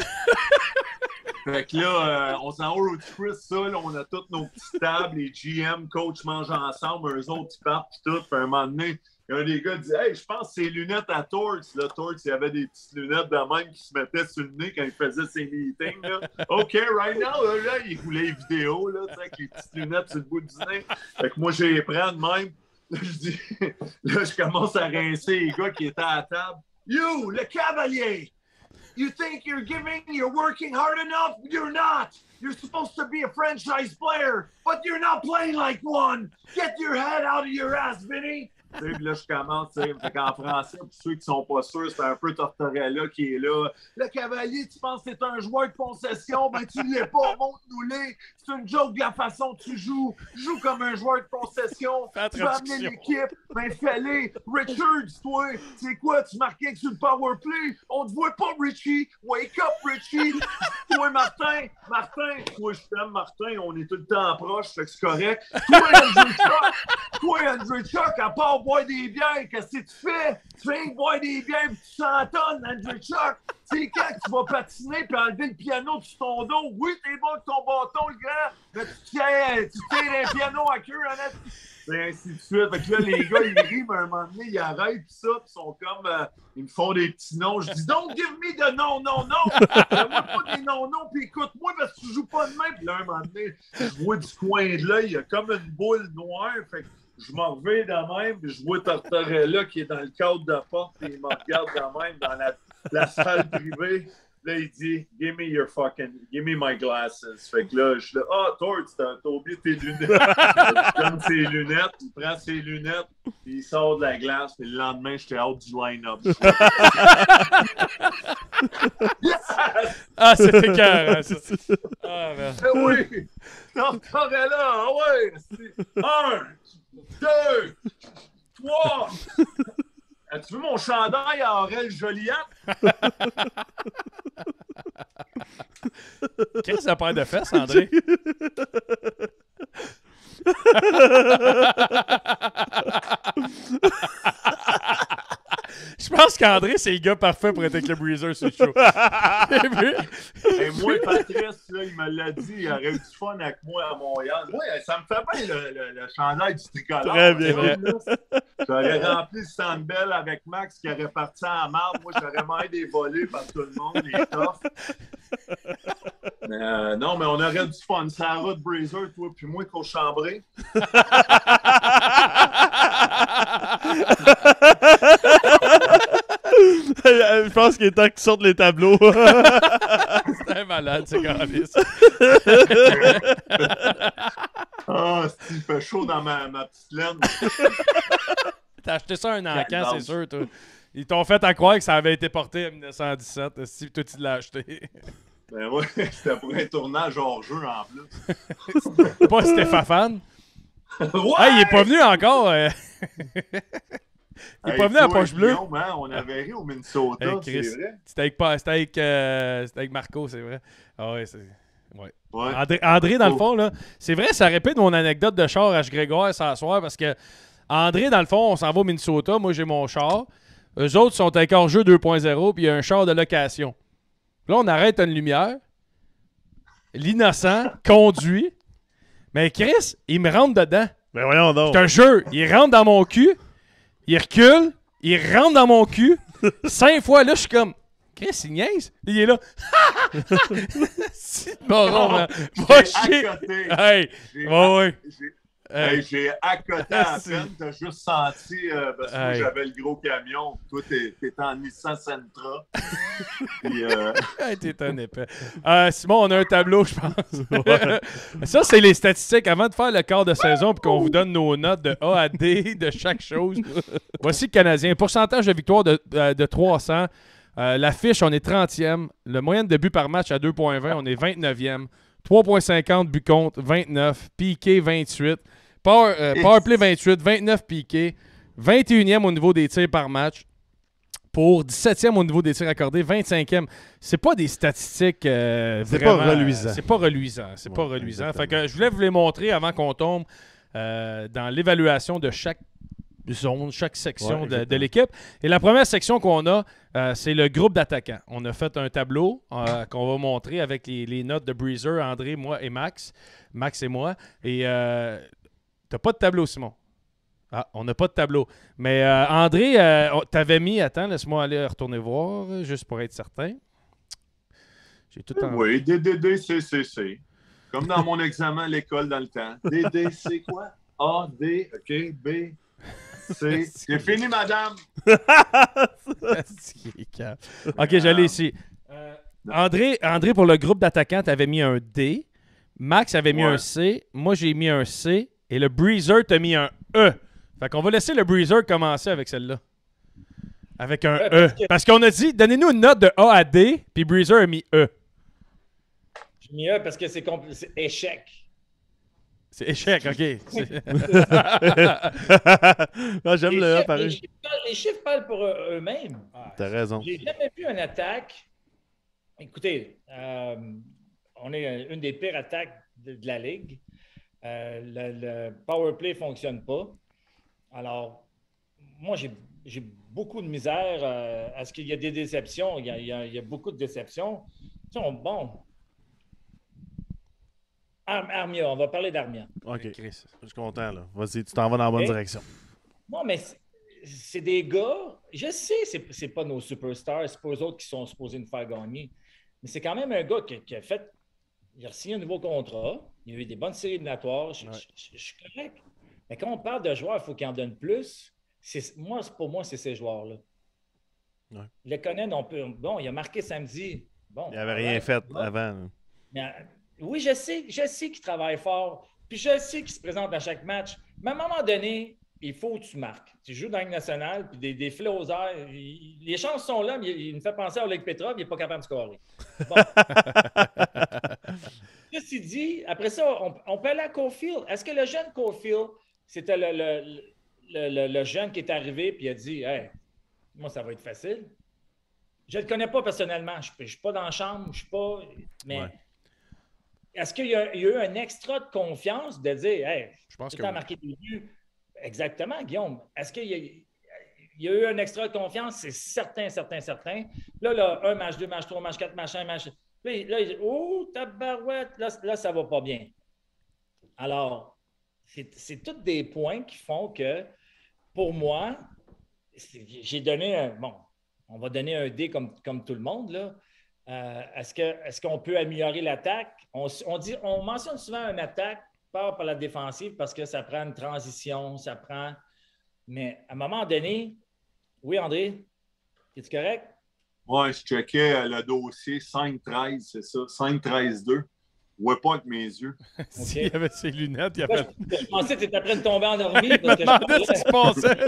Fait que là, on s'en va au Chris, ça, là, on a toutes nos petites tables, les GM, coach mangent ensemble, eux autres, ils partent, puis tout. Puis à un moment donné, il y a un des gars qui dit Hey, je pense que c'est les lunettes à Torts. Là, Torts, il y avait des petites lunettes de même qui se mettaient sur le nez quand il faisait ses meetings. Là. OK, right now, là, il roulait les vidéos, là, avec les petites lunettes sur le bout du nez. Fait que moi, je les prends de même. Là, je dis, là, je commence à rincer les gars qui étaient à la table. You, le cavalier! You think you're working hard enough? You're not! You're supposed to be a franchise player, but you're not playing like one! Get your head out of your ass, Vinny! Là, je commence, en français, pour ceux qui sont pas sûrs, c'est un peu Tortorella qui est là. Le cavalier, tu penses que t'es un joueur de concession? Ben, tu l'es pas, montre-nous-les. C'est une joke de la façon que tu joues. Joue comme un joueur de concession. Tu vas amener l'équipe. Ben, fais-les. Richards, toi, c'est quoi? Tu marquais sur le power play? On te voit pas, Richie. Wake up, Richie. Toi, Martin, toi, je t'aime, Martin. On est tout le temps proche, fait que c'est correct. Toi, Andrew Chuck, à part boire des bières, qu'est-ce que tu fais? Tu fais boire des bières et tu s'entonnes, Andrew Chuck. Tu sais, quand tu vas patiner puis enlever le piano sur ton dos, oui, t'es bon avec ton bâton, le grand, mais tu tires un piano à queue, honnête. Et ainsi de suite. Fait que là, les gars, ils rient, mais à un moment donné, ils arrêtent, pis ça, pis ils sont comme, ils me font des petits noms. Je dis, don't give me de non. Fais-moi pas des non, pis écoute-moi, parce que tu joues pas de main. Pis là, à un moment donné, je vois du coin de l'œil, il y a comme une boule noire. Fait que je m'en reviens de même, pis je vois Tortorella qui est dans le cadre de porte, et il me regarde de même dans la salle privée. Là, il dit, give me my glasses. Fait que là, je suis là, Torts, t'as oublié tes lunettes. Il donne ses lunettes, il prend ses lunettes, puis il sort de la glace, puis le lendemain, j'étais out du line-up. Ah, c'était carré, ça. Ah, merde. Oui! Tortorella, ouais! 1, 2, 3! Tu veux mon chandail à Aurel Joliat? Qu'est-ce que ça paire de fesses, André? Je pense qu'André, c'est le gars parfait pour être avec le Breezer sur le show. Et moi, Patrice, là, il me l'a dit, il aurait eu du fun avec moi à Montréal. Oui, ça me fait bien le chandail du tricolore. Très bien, vrai. J'aurais rempli le Sandbell avec Max qui aurait parti en marbre. Moi, j'aurais même des volets par tout le monde, les toughs. Non, mais on aurait du fun. C'est la route Breezer, toi, puis moi, qu'au chambré. Je pense qu'il est temps qu'ils sortent les tableaux. C'est malade, c'est carré. Ah, il fait chaud dans ma petite laine. T'as acheté ça un an quand, c'est sûr, toi. Ils t'ont fait à croire que ça avait été porté en 1917. Si toi, tu l'as acheté. Ben ouais, c'était pour un tournage hors jeu en plus. Pas Stéphane. Ouais! Hey, il est pas venu encore. Il est pas venu à toi, Poche Bleue. Guillaume, hein, on avait ri au Minnesota, Hey, c'est Chris. vrai. C'était avec Marco, c'est vrai. Ah ouais, c'est. Ouais. Ouais. André, dans le fond, là, c'est vrai, ça répète mon anecdote de char H. Grégoire ce soir parce que André, dans le fond, on s'en va au Minnesota. Moi, j'ai mon char. Eux autres sont avec hors-jeu 2.0 puis il y a un char de location. Là, on arrête une lumière. L'innocent conduit. Mais Chris, il me rentre dedans. Ben voyons donc. C'est un jeu. Il rentre dans mon cul. Il recule. Il rentre dans mon cul. 5 fois, là, je suis comme... Chris, il niaise. Il est là. C'est moron, man. Va chier. Hey. Ouais. J'ai accoté à C'est- peine, t'as juste senti, parce que moi, Hey. j'avais le gros camion, toi t'es en Nissan Sentra. Puis, Hey, t'es un épais. Simon, on a un tableau, je pense. Ça, c'est les statistiques. Avant de faire le quart de saison puis qu'on vous donne nos notes de A à D de chaque chose. Voici le Canadien. Pourcentage de victoire de 300. La fiche, on est 30e. Le moyenne de buts par match à 2.20, on est 29e. 3.50 buts contre, 29. Piqué, 28. Powerplay, 28. 29 piqué. 21e au niveau des tirs par match. Pour 17e au niveau des tirs accordés, 25e. C'est pas des statistiques vraiment... pas reluisant. C'est pas reluisant. C'est pas Ouais, reluisant. exactement. Fait que je voulais vous les montrer avant qu'on tombe dans l'évaluation de chaque zone, chaque section Ouais, de exactement. l'équipe. Et la première section qu'on a, c'est le groupe d'attaquants. On a fait un tableau qu'on va montrer avec les notes de Breezer, André, moi et Max. Max et moi. Et t'as pas de tableau, Simon. Ah, on n'a pas de tableau. Mais André, t'avais mis... Attends, laisse-moi aller retourner voir, juste pour être certain. J'ai tout en... oui, DDD, C. Comme dans mon examen à l'école dans le temps. DD, c'est quoi? A, D, OK, B, C. C'est fini, madame. OK, je l'ai ici. André, pour le groupe d'attaquants, t'avais mis un D. Max avait mis Ouais. un C. Moi, j'ai mis un C. Et le Breezer t'a mis un E. Fait qu'on va laisser le Breezer commencer avec celle-là. Avec un Ouais, E. parce que- Parce qu'on a dit, donnez-nous une note de A à D, puis Breezer a mis E. J'ai mis un parce que c'est échec. C'est échec, OK. Ah, j'aime le A, Les pareil. chiffres parlent pour eux-mêmes. T'as raison. J'ai jamais vu une attaque. Écoutez, on est une des pires attaques de la Ligue. Le power play ne fonctionne pas. Alors, moi, j'ai beaucoup de misère à ce qu'il y a des déceptions. Il y a beaucoup de déceptions. Tu sais, Armia, on va parler d'Armia. OK. Chris. Je suis content, là. Vas-y, tu t'en vas dans la bonne Ok. direction. Non, mais c'est des gars, je sais, c'est pas nos superstars, c'est pas eux autres qui sont supposés nous faire gagner. Mais c'est quand même un gars qui a fait. Il a signé un nouveau contrat, il a eu des bonnes séries éliminatoires, je suis correct. Mais quand on parle de joueurs, il faut qu'ils en donnent plus. Pour moi, c'est ces joueurs-là. Ouais. Le Konen, bon, il a marqué samedi. Bon, Il n'avait rien fait avant. mais, oui, je sais qu'il travaille fort. Puis je sais qu'il se présente à chaque match. Mais à un moment donné, il faut que tu marques. Tu joues dans la Ligue nationale, puis des filets aux airs. Les chances sont là, mais il me fait penser à Oleg Petrov, il n'est pas capable de scorer. Bon. Ceci dit, après ça, on peut aller à Caulfield. Est-ce que le jeune Caulfield, c'était le jeune qui est arrivé et a dit hey, moi, ça va être facile? Je ne le connais pas personnellement. Je ne suis pas dans la chambre, je ne suis pas. Mais Ouais. est-ce qu'il y a eu un extra de confiance de dire hey, Je pense tout que le temps oui. marqué des buts? Exactement, Guillaume. Est-ce qu'il y a eu un extra de confiance? C'est certain. Là, un match, 2 matchs, 3 matchs, 4 matchs, 1 match. Là, il dit oh, tabarouette, là, ça ne va pas bien. Alors, c'est tous des points qui font que, pour moi, j'ai donné un. Bon, on va donner un D comme tout le monde, là. Est-ce qu'on peut améliorer l'attaque? On mentionne souvent une attaque par la défensive parce que ça prend une transition, ça prend. Mais à un moment donné, oui, André, es-tu correct? Ouais, je checkais le dossier 5-13, c'est ça, 5-13-2. vois pas avec mes yeux. S'il avait ses lunettes, il Moi, avait... je pensais que tu étais en train de tomber endormi. Je me demandais ce qui se passait.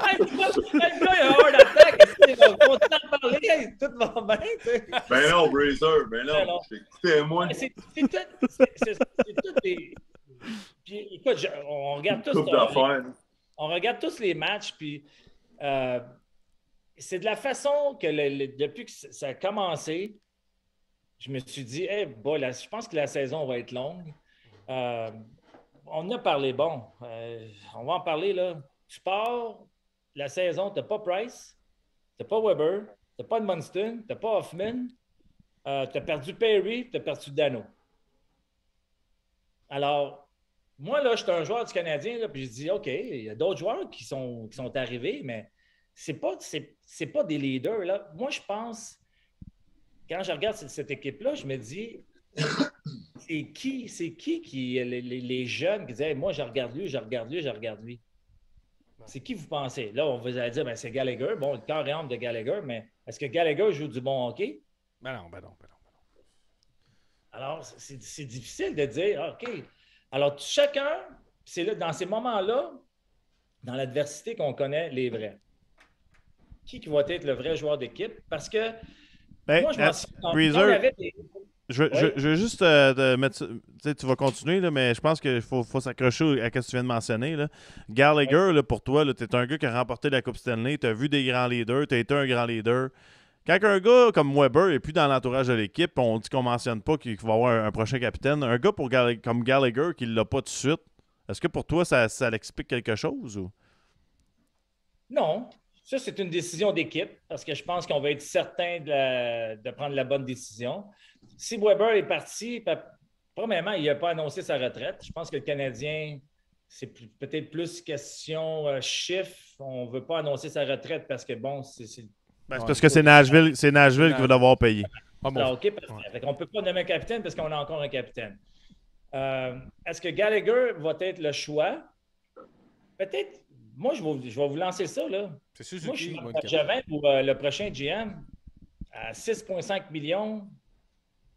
Hey, le gars, il a un heart attack. Il va continuer à parler. Hey, tout va bien. Tu sais. Ben non, Brazer, ben Ben non. non. Écoutez, moi, C'est tout des. Puis, écoute, on regarde tous. coupe d'affaires. On regarde tous les matchs, puis c'est de la façon que depuis que ça a commencé, je me suis dit, hey, bon, je pense que la saison va être longue. On en a parlé, bon, on va en parler là. Tu pars la saison, tu n'as pas Price, tu n'as pas Weber, tu n'as pas Edmundston, tu n'as pas Hoffman, tu as perdu Perry, tu as perdu Dano. Alors, moi, là, je suis un joueur du Canadien, là, puis je dis, OK, il y a d'autres joueurs qui sont arrivés, mais c'est pas des leaders. Là. Moi, je pense, quand je regarde cette équipe-là, je me dis, c'est qui les jeunes qui disaient, hey, moi, je regarde lui, je regarde lui, je regarde lui. C'est qui vous pensez? Là, on vous allez dire, ben, c'est Gallagher. Bon, le corps et âme de Gallagher, mais est-ce que Gallagher joue du bon hockey? Ben non. Alors, c'est difficile de dire, OK. Alors, chacun, c'est là, dans ces moments-là, dans l'adversité qu'on connaît les vrais. Qui va être le vrai joueur d'équipe? Parce que moi, je m'en suis... Breezer, je veux juste te mettre... Tu vas continuer, là, mais je pense qu'il faut s'accrocher à ce que tu viens de mentionner. Là. Gallagher, là, pour toi, tu es un gars qui a remporté la Coupe Stanley, tu as vu des grands leaders, tu as été un grand leader. Quand un gars comme Weber n'est plus dans l'entourage de l'équipe, on dit qu'on ne mentionne pas qu'il va avoir un prochain capitaine. Un gars comme Gallagher qui ne l'a pas tout de suite, est-ce que pour toi, ça l'explique quelque chose? Ou? Non. Ça, c'est une décision d'équipe parce que je pense qu'on va être certain de prendre la bonne décision. Si Weber est parti, premièrement, il n'a pas annoncé sa retraite. Je pense que le Canadien, c'est peut-être plus question chiffre. On ne veut pas annoncer sa retraite parce que, bon, c'est parce que c'est Nashville qui va devoir payer. Alors, OK, parfait. On ne peut pas nommer un capitaine parce qu'on a encore un capitaine. Est-ce que Gallagher va être le choix? Peut-être. Moi, je vais vous lancer ça. Là. C'est sûr, moi, je suis Bergevin pour le prochain GM à 6,5 millions.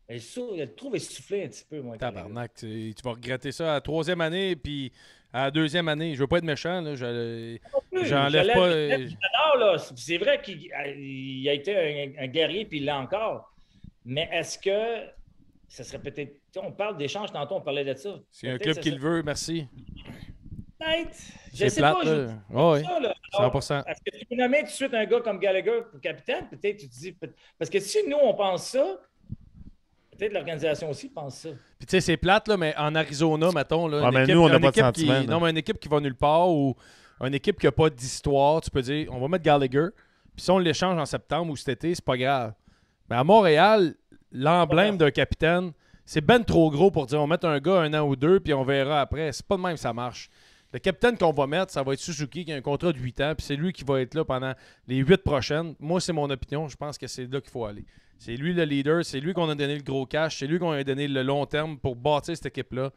Je le trouve essoufflé un petit peu, moi. Tabarnak, tu vas regretter ça à la troisième année, puis à la deuxième année. Je veux pas être méchant, là. J'enlève pas. J'adore, là. C'est vrai qu'il a été un guerrier, puis il l'a encore. Mais est-ce que ça serait peut-être... On parle d'échange, tantôt, on parlait de ça. C'est un club qui le veut, merci. Peut-être. Je C'est sais plate, pas. là. Oh, oui, ça, là. 100%. Est-ce que tu peux nommer tout de suite un gars comme Gallagher pour capitaine? Peut-être tu te dis... Parce que si nous, on pense ça, peut-être l'organisation aussi pense ça. Puis tu sais, c'est plate, là, mais en Arizona, mettons, là, mais nous, on n'a pas de sentiment. Non, mais une équipe qui va nulle part ou une équipe qui n'a pas d'histoire, tu peux dire, on va mettre Gallagher, puis si on l'échange en septembre ou cet été, c'est pas grave. Mais à Montréal, l'emblème d'un capitaine, c'est ben trop gros pour dire on va mettre un gars 1 an ou 2, puis on verra après. C'est pas de même que ça marche. Le capitaine qu'on va mettre, ça va être Suzuki qui a un contrat de 8 ans, puis c'est lui qui va être là pendant les 8 prochaines. Moi, c'est mon opinion. Je pense que c'est là qu'il faut aller. C'est lui le leader, c'est lui qu'on a donné le gros cash, c'est lui qu'on a donné le long terme pour bâtir cette équipe-là.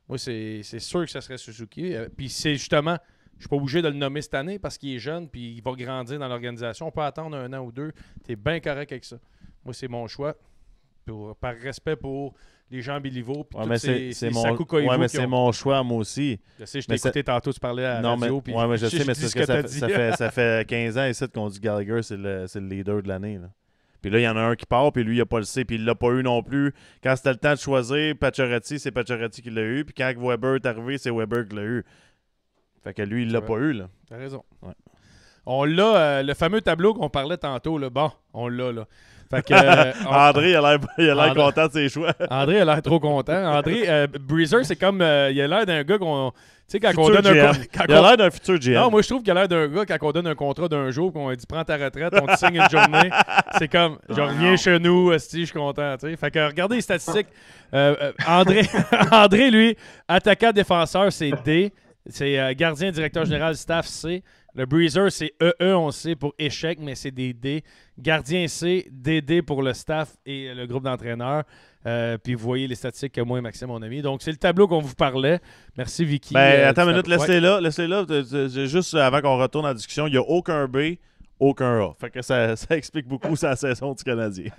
Moi, c'est sûr que ça serait Suzuki. Puis c'est justement, je suis pas obligé de le nommer cette année parce qu'il est jeune, puis il va grandir dans l'organisation. On peut attendre 1 an ou 2. Tu es bien correct avec ça. Moi, c'est mon choix. Par respect pour les gens Béliveau. Puis c'est mon choix, moi aussi. Je sais, je t'ai écouté tantôt, tu parlais à la radio. Mais je sais, mais c'est que ça fait 15 ans ici qu'on dit Gallagher, c'est le leader de l'année. Puis là, il y en a un qui part, puis lui, il n'a pas le C, puis il ne l'a pas eu non plus. Quand c'était le temps de choisir Pacioretty, c'est Pacioretty qui l'a eu. Puis quand Weber est arrivé, c'est Weber qui l'a eu. Fait que lui, il l'a pas eu. Là. T'as raison. Ouais. On l'a, le fameux tableau qu'on parlait tantôt. Là. Bon, on l'a, là. Fait que, André, il a l'air content de ses choix. André a l'air trop content. André, Breezer, c'est comme... il a l'air d'un gars qu'on... Tu sais, quand on donne il a l'air d'un futur GM. Non, moi, je trouve qu'il a l'air d'un gars, quand on donne un contrat d'un jour, qu'on dit « Prends ta retraite, on te signe une journée. » C'est comme « Je reviens chez nous, je suis content. » Fait que regardez les statistiques. André, lui, attaquant, défenseur, c'est D. C'est gardien, directeur général, staff, C. Le Breezer, c'est EE, on sait, pour échec, mais c'est des D. Gardien C, DD pour le staff et le groupe d'entraîneurs. Puis vous voyez les statistiques que moi et Maxime on a mis. Donc, c'est le tableau qu'on vous parlait. Merci, Vicky. Attends une minute, laissez-la. Juste avant qu'on retourne en discussion, il n'y a aucun B, aucun A. Fait que ça explique beaucoup sa saison du Canadien.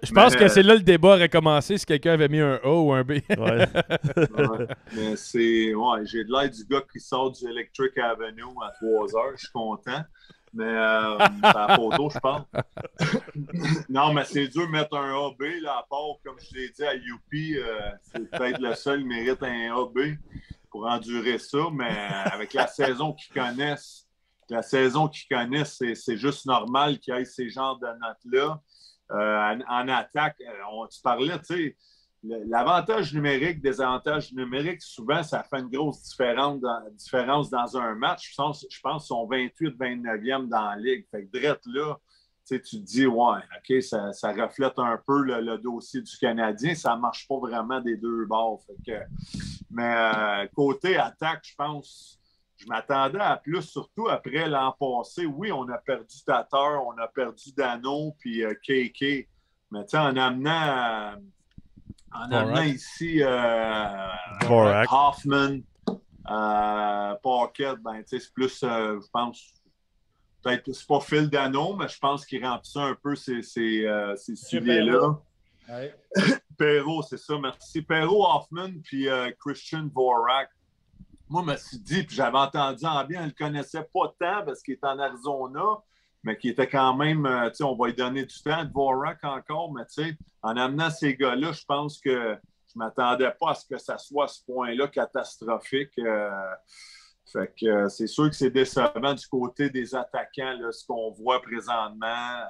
Je pense que c'est là le débat aurait commencé si quelqu'un avait mis un A ou un B. Ouais. Ouais, mais c'est. Ouais, j'ai de l'air du gars qui sort du Electric Avenue à 3 heures. Je suis content. Mais c'est la photo, je pense. Non, mais c'est dur de mettre un A, B, là, à part, comme je l'ai dit à UP, c'est peut-être le seul qui mérite un A, B pour endurer ça. Mais avec la saison qu'ils connaissent, c'est juste normal qu'il y ait ces genres de notes-là. En attaque, tu parlais, tu sais, l'avantage numérique, désavantage numérique, souvent, ça fait une grosse différence dans un match. Je pense qu'ils sont 28-29e dans la ligue. Fait que drette là, tu te dis, ouais, OK, ça reflète un peu le dossier du Canadien. Ça ne marche pas vraiment des deux bords. Mais côté attaque, je pense, je m'attendais à plus, surtout après l'an passé. Oui, on a perdu Tatar, on a perdu Dano, puis KK. Mais tu sais, en amenant ici Hoffman, Pocket, ben, c'est plus, je pense, peut-être c'est pas Phil Dano, mais je pense qu'il remplissait un peu ces sujets-là. Ouais. Perrault, c'est ça, merci. Perrault, Hoffman, puis Christian Dvorak. Moi, je me suis dit, puis j'avais entendu en bien, je ne le connaissais pas tant parce qu'il est en Arizona, mais qui était quand même, tu sais, on va lui donner du temps, Dvorak encore, mais tu sais, en amenant ces gars-là, je pense que je ne m'attendais pas à ce que ça soit à ce point-là catastrophique. Fait que c'est sûr que c'est décevant du côté des attaquants, là, ce qu'on voit présentement.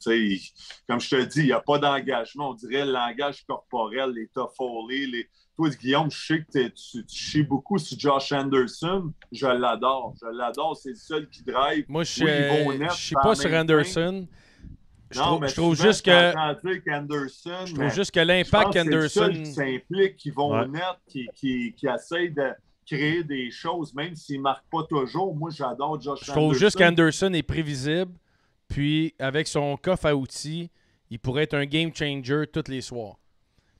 Tu sais, comme je te dis, il n'y a pas d'engagement. On dirait le langage corporel, les Toffoli, Toi, Guillaume, je sais que tu chies beaucoup sur Josh Anderson. Je l'adore. C'est le seul qui drive. Moi, je ne chie pas sur Anderson. Je trouve juste que l'impact qu'Anderson. C'est le seul qui s'implique, qui vont net, qui essaye de créer des choses, même s'il ne marque pas toujours. Moi, j'adore Josh Anderson. Je trouve juste qu'Anderson est prévisible. Puis, avec son coffre à outils, il pourrait être un game changer tous les soirs.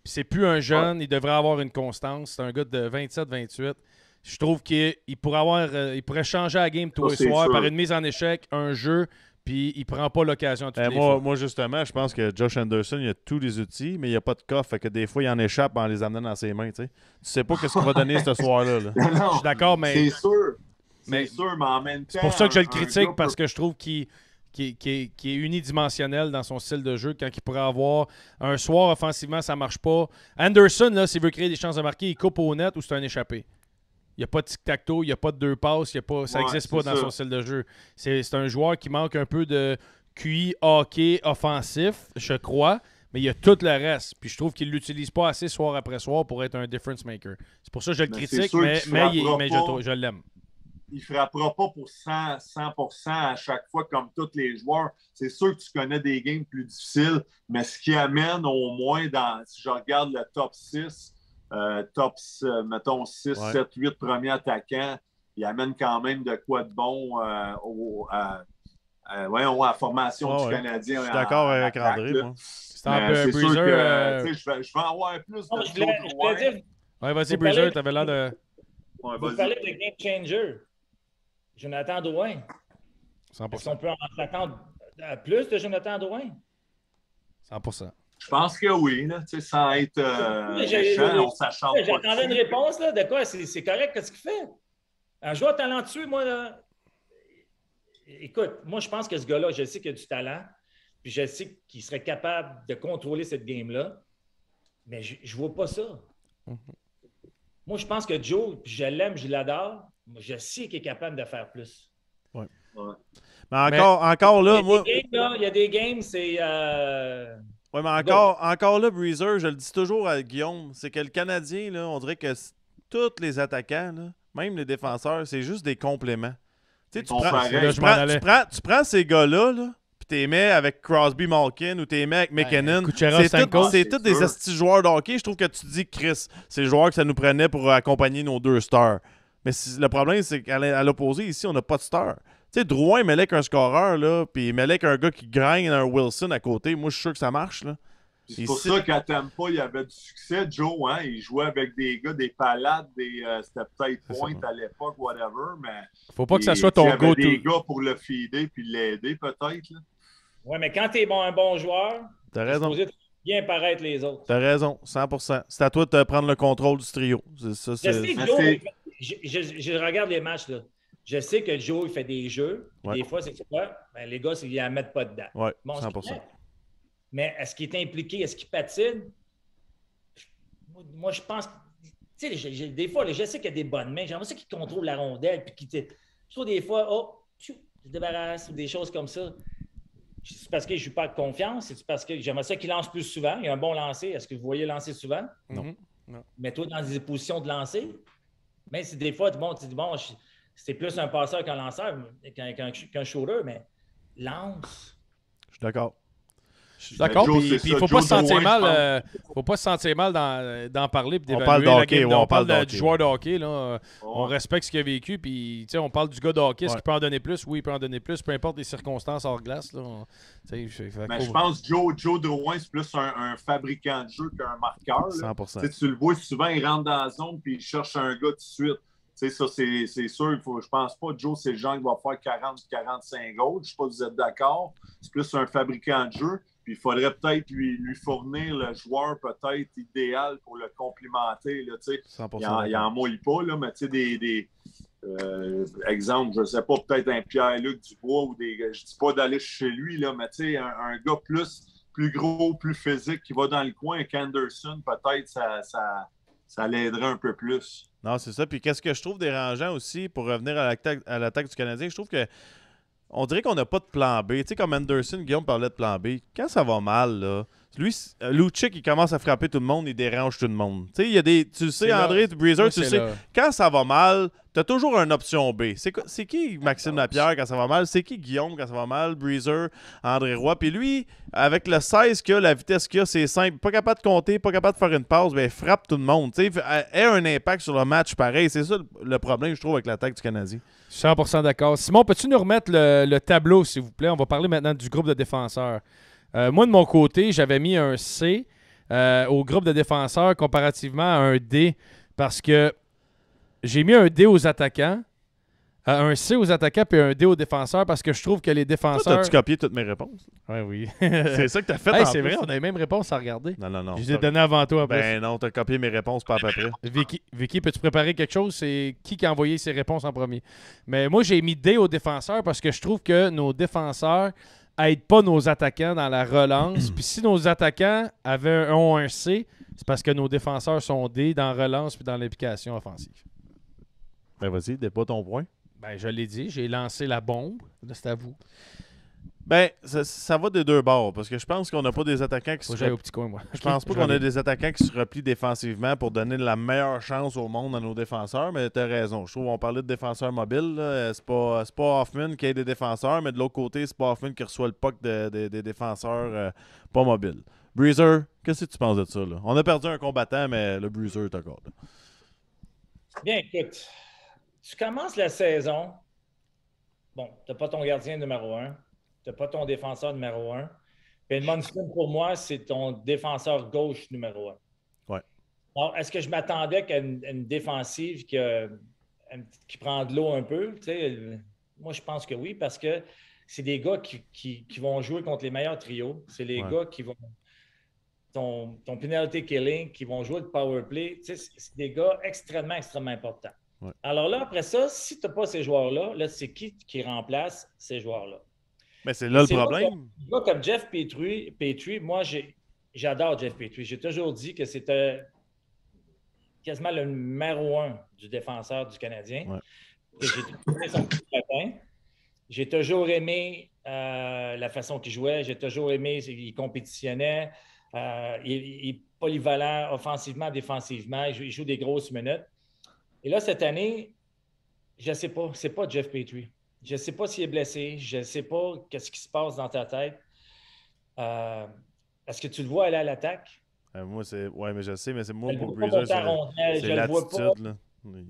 Puis c'est plus un jeune, il devrait avoir une constance. C'est un gars de 27-28. Je trouve qu'il pourrait changer la game tous les soirs par une mise en échec, un jeu, puis il prend pas l'occasion toutes les fois. Moi, justement, je pense que Josh Anderson, il a tous les outils, mais il n'y a pas de coffre. Fait que des fois, il en échappe en les amenant dans ses mains. Tu sais pas ce qu'il va donner ce soir-là. Là. Non, je suis d'accord, mais... C'est sûr. Mais en même temps... C'est pour ça que je le critique, parce que je trouve qu'il est unidimensionnel dans son style de jeu quand il pourrait avoir un soir offensivement, ça marche pas. Anderson, là, s'il veut créer des chances de marquer, il coupe au net ou c'est un échappé. Il n'y a pas de tic-tac-toe, il n'y a pas de deux passes, ça n'existe pas dans son style de jeu. C'est un joueur qui manque un peu de QI hockey offensif, je crois, mais il y a tout le reste. Puis je trouve qu'il ne l'utilise pas assez soir après soir pour être un difference maker. C'est pour ça que je le critique, mais je l'aime. Il ne frappera pas pour 100% à chaque fois comme tous les joueurs. C'est sûr que tu connais des games plus difficiles, mais ce qui amène au moins si je regarde le top 6, mettons 6, 7, 8 premiers attaquants, il amène quand même de quoi de bon à la formation du Canadien. Je suis d'accord avec André. C'est sûr que je vais en avoir plus de vas-y, Breezer, tu avais l'air de... Vous parlez de game changer. Jonathan Drouin. 100%. Est-ce qu'on peut en attendre plus de Jonathan Drouin? 100%. Je pense que oui, là, sans être méchant, on s'acharne pas. J'attendais une réponse là, de quoi? C'est correct ce qu'il fait. Un joueur talentueux, moi, là. Écoute, moi, je pense que ce gars-là, je sais qu'il a du talent, puis je sais qu'il serait capable de contrôler cette game-là, mais je ne vois pas ça. Moi, je pense que Joe, je l'aime, je l'adore, je sais qu'il est capable de faire plus. Ouais. Mais encore là, moi. Il y a des games, c'est. Oui, mais encore là, Breezer, je le dis toujours à Guillaume, c'est que le Canadien, là, on dirait que tous les attaquants, là, même les défenseurs, c'est juste des compléments. Tu sais, tu prends ces gars-là, là, puis tu les mets avec Crosby Malkin ou tu les mets avec McKinnon. C'est tous des astis joueurs de hockey. Je trouve que tu dis, Chris, c'est le joueur que ça nous prenait pour accompagner nos deux stars. Mais le problème, c'est qu'à l'opposé, ici, on n'a pas de stars. Tu sais, Drouin mêlait qu'un scoreur, là, puis mêlait qu'un gars qui graine un Wilson à côté. Moi, je suis sûr que ça marche, là. Puis c'est pour ça qu'à Tampa, il y avait du succès, Joe. Hein? Il jouait avec des gars, des palades, c'était peut-être Point à l'époque, whatever. Mais faut pas que ça soit ton go-to. Il y avait des go-to. gars pour le feeder puis l'aider, peut-être. Oui, mais quand tu es un bon joueur, T'as tu es raison. supposé bien paraître les autres. T'as raison, 100%. C'est à toi de prendre le contrôle du trio. Je sais que Joe, je regarde les matchs, là. Je sais que Joe, il fait des jeux. Ouais. Des fois, c'est quoi? Ben, les gars, ils ne la mettent pas dedans. Oui, Bon, 100%. Mais est-ce qu'il est impliqué? Est-ce qu'il patine? Moi, je pense... Tu sais, des fois, je sais qu'il y a des bonnes mains. J'aimerais ça qu'il contrôle la rondelle. Puis je trouve des fois, je débarrasse ou des choses comme ça. C'est parce que je ne suis pas de confiance? C'est parce que j'aimerais ça qu'il lance plus souvent? Il a un bon lancer. Est-ce que vous voyez lancer souvent? Non. Mets-toi dans des positions de lancer. Mais c'est des fois, tu dis, c'est plus un passeur qu'un lanceur, qu'un shooter, mais lance. Je suis d'accord. D'accord, Joe, puis c'est il ça. faut pas Joe se sentir Drouin, mal. Faut pas se sentir mal d'en parler puis On d'évaluer parle de la hockey, game. ouais, On parle de hockey, du joueur de hockey. Là. On Ouais. respecte ce qu'il a vécu. Puis on parle du gars de hockey. Est-ce Ouais. qu'il peut en donner plus? Oui, il peut en donner plus. Peu importe les circonstances hors glace. Là. Mais je pense que Joe Drouin, c'est plus un fabricant de jeu qu'un marqueur. Là. 100%. Tu le vois souvent, il rentre dans la zone puis il cherche un gars tout de suite. Ça, c'est sûr. Je pense pas que Joe, c'est le genre qui va faire 40-45 goals. Je ne sais pas si vous êtes d'accord. C'est plus un fabricant de jeu. Puis il faudrait peut-être lui fournir le joueur peut-être idéal pour le complimenter. Là, 100%. il en mouille pas, là, mais tu sais, exemple, je ne sais pas, peut-être un Pierre-Luc Dubois ou des. Je ne dis pas d'aller chez lui, là, mais tu sais, un gars plus gros, plus physique qui va dans le coin, Anderson, peut-être ça l'aiderait un peu plus. Non, c'est ça. Puis qu'est-ce que je trouve dérangeant aussi, pour revenir à l'attaque du Canadien, je trouve que on dirait qu'on n'a pas de plan B. Tu sais, comme Anderson, Guillaume parlait de plan B. Quand ça va mal, là, lui, Lucic, il commence à frapper tout le monde, il dérange tout le monde. Tu sais, il y a des. Tu le sais, André, Breezer, tu le sais. Quand ça va mal, tu as toujours une option B. C'est qui Maxime Lapierre quand ça va mal? C'est qui Guillaume quand ça va mal? Breezer, André Roy. Puis lui, avec le 16 qu'il a, la vitesse qu'il a, c'est simple. Pas capable de compter, pas capable de faire une passe, ben, il frappe tout le monde. Tu sais, a un impact sur le match pareil. C'est ça le problème, je trouve, avec l'attaque du Canadien. 100% d'accord. Simon, peux-tu nous remettre le tableau, s'il vous plaît? On va parler maintenant du groupe de défenseurs. Moi, de mon côté, j'avais mis un C au groupe de défenseurs comparativement à un D parce que j'ai mis un D aux attaquants, un C aux attaquants puis un D aux défenseurs parce que je trouve que les défenseurs... Toi, t'as-tu copié toutes mes réponses? Oui. C'est ça que t'as fait Hey, en c'est plus. vrai, on a les mêmes réponses à regarder. Non. Je les ai données avant toi. En plus. Ben non, t'as copié mes réponses pas à peu près. Vicky, peux-tu préparer quelque chose? C'est qui a envoyé ses réponses en premier? Mais moi, j'ai mis D aux défenseurs parce que je trouve que nos défenseurs n'aident pas nos attaquants dans la relance. Puis si nos attaquants ont un C, c'est parce que nos défenseurs sont D dans la relance puis dans l'implication offensive. Ben vas-y, dis pas ton point. Ben, je l'ai dit, j'ai lancé la bombe. Là, c'est à vous. Ben, ça va des deux bords, parce que je pense qu'on n'a pas des attaquants qui Faut que se j'aille au petit coin, moi. Je pense pas qu'on a des attaquants qui se replient défensivement pour donner la meilleure chance au monde à nos défenseurs, mais tu as raison. Je trouve qu'on parlait de défenseurs mobiles. Là. C'est pas Hoffman qui a des défenseurs, mais de l'autre côté, c'est pas Hoffman qui reçoit le puck des défenseurs pas mobiles. Breezer, qu'est-ce que tu penses de ça? Là? On a perdu un combattant, mais le Breezer est encore là. Bien, écoute, tu commences la saison. Bon, tu n'as pas ton gardien numéro 1. Tu n'as pas ton défenseur numéro 1. Edmondson, pour moi, c'est ton défenseur gauche numéro 1. Ouais. Alors, est-ce que je m'attendais qu'à une défensive qui prend de l'eau un peu? Tu sais, moi, je pense que oui, parce que c'est des gars qui vont jouer contre les meilleurs trios. C'est les gars qui vont... Ton penalty killing, qui vont jouer le power play. Tu sais, c'est des gars extrêmement, extrêmement importants. Ouais. Alors là, après ça, si tu n'as pas ces joueurs-là, là, c'est qui remplace ces joueurs-là? Mais c'est là le problème. Un gars comme Jeff Petrie, moi, j'adore Jeff Petrie. J'ai toujours dit que c'était quasiment le numéro 1 du défenseur du Canadien. Ouais. J'ai toujours aimé son petit patin. J'ai toujours aimé la façon qu'il jouait. J'ai toujours aimé, il compétitionnait. Il est polyvalent offensivement, défensivement. Il joue des grosses minutes. Et là, cette année, je ne sais pas. C'est pas Jeff Petrie. Je ne sais pas s'il est blessé. Je ne sais pas qu'est-ce qui se passe dans ta tête. Est-ce que tu le vois aller à l'attaque? Moi, c'est... Ouais, mais je sais, mais c'est moi Je pour le vois pas Breezer, monter c'est je le vois pas. l'attitude. Là.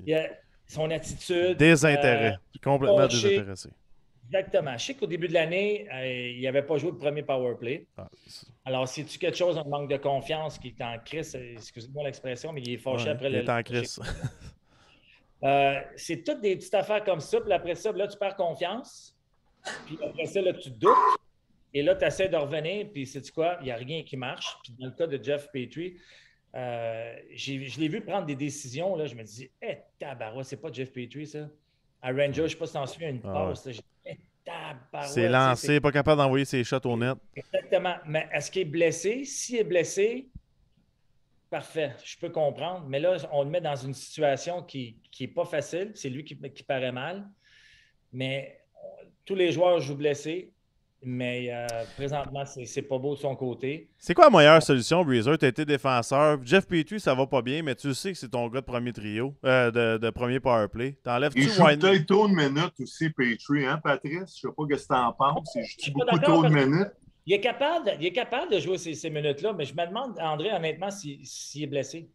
Il a son attitude. Désintérêt. Complètement lâché. désintéressé. Exactement. Je sais qu'au début de l'année, il n'avait pas joué le premier power play. Alors, c'est-tu quelque chose, un manque de confiance qui est en crise? Excusez-moi l'expression, mais il est fâché après il est en crise. C'est toutes des petites affaires comme ça. Puis après ça, là, tu perds confiance. Puis après ça, là, tu doutes. Et là, tu essaies de revenir. Puis sais-tu quoi? Il n'y a rien qui marche. Puis dans le cas de Jeff Petrie, je l'ai vu prendre des décisions. Là, je me dis, tabarouette, c'est pas Jeff Petrie, ça. À Ranger, je ne sais pas si tu t'en souviens, une passe. C'est lancé, pas capable d'envoyer ses shots au net. Exactement. Mais est-ce qu'il est blessé? S'il est blessé, parfait, je peux comprendre. Mais là, on le met dans une situation qui n'est pas facile. C'est lui qui paraît mal. Mais tous les joueurs jouent blessés. Mais présentement, c'est pas beau de son côté. C'est quoi la meilleure solution, Breezer? Tu as été défenseur. Jeff Petrie, ça va pas bien, mais tu sais que c'est ton gars de premier trio, de premier powerplay. T'enlèves-tu Il joue peut-être trop de minutes aussi, Petrie, hein, Patrice? Je sais pas ce que tu en penses. Il joue beaucoup trop de minutes. Il est capable de jouer ces minutes-là, mais je me demande, André, honnêtement, s'il est blessé.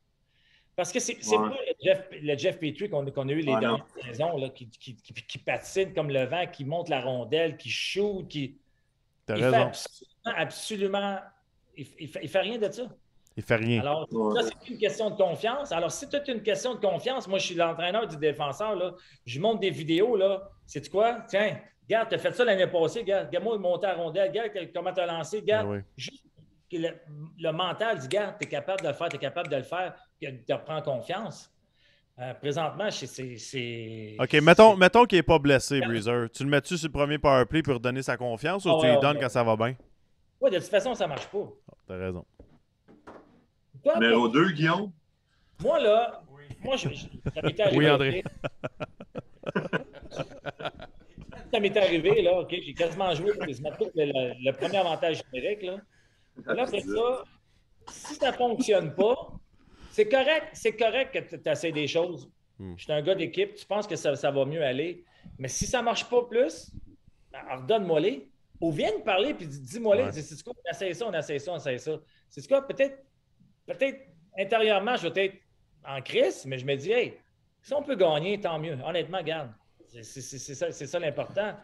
Parce que c'est pas le Jeff Petrie qu'on a eu les dernières saisons, là, qui patine comme le vent, qui monte la rondelle, qui shoot, qui... Il fait absolument... Il fait rien de ça. Il fait rien. Alors, ça, c'est une question de confiance. Alors, si c'est une question de confiance, moi, je suis l'entraîneur du défenseur, là, je monte des vidéos, là. Sais-tu quoi? Tiens, regarde, tu as fait ça l'année passée, regarde-moi monter à rondelle, regarde comment tu as lancé, regarde. Juste le mental dit, regarde, tu es capable de le faire, tu es capable de le faire, tu reprends confiance. Présentement, c'est... OK, mettons qu'il n'est pas blessé, Breezer. Tu le mets-tu sur le premier powerplay pour donner sa confiance ou tu lui donnes quand ça va bien? Oui, de toute façon, ça ne marche pas. T'as raison. Numéro 2, Guillaume? Moi, là, ça m'était arrivé. Oui, André. Ça m'était arrivé, là, OK, j'ai quasiment joué pour se mettre le premier avantage numérique, là. Là, après ça, si ça ne fonctionne pas, c'est correct que tu essaies des choses. Je suis un gars d'équipe, tu penses que ça va mieux aller. Mais si ça ne marche pas plus, redonne-moi-les. Ou viens me parler et dis-moi-les. C'est quoi, on essaie ça. C'est quoi, peut-être intérieurement, je vais être en crise, mais je me dis, hey, si on peut gagner, tant mieux. Honnêtement, regarde, c'est ça l'important.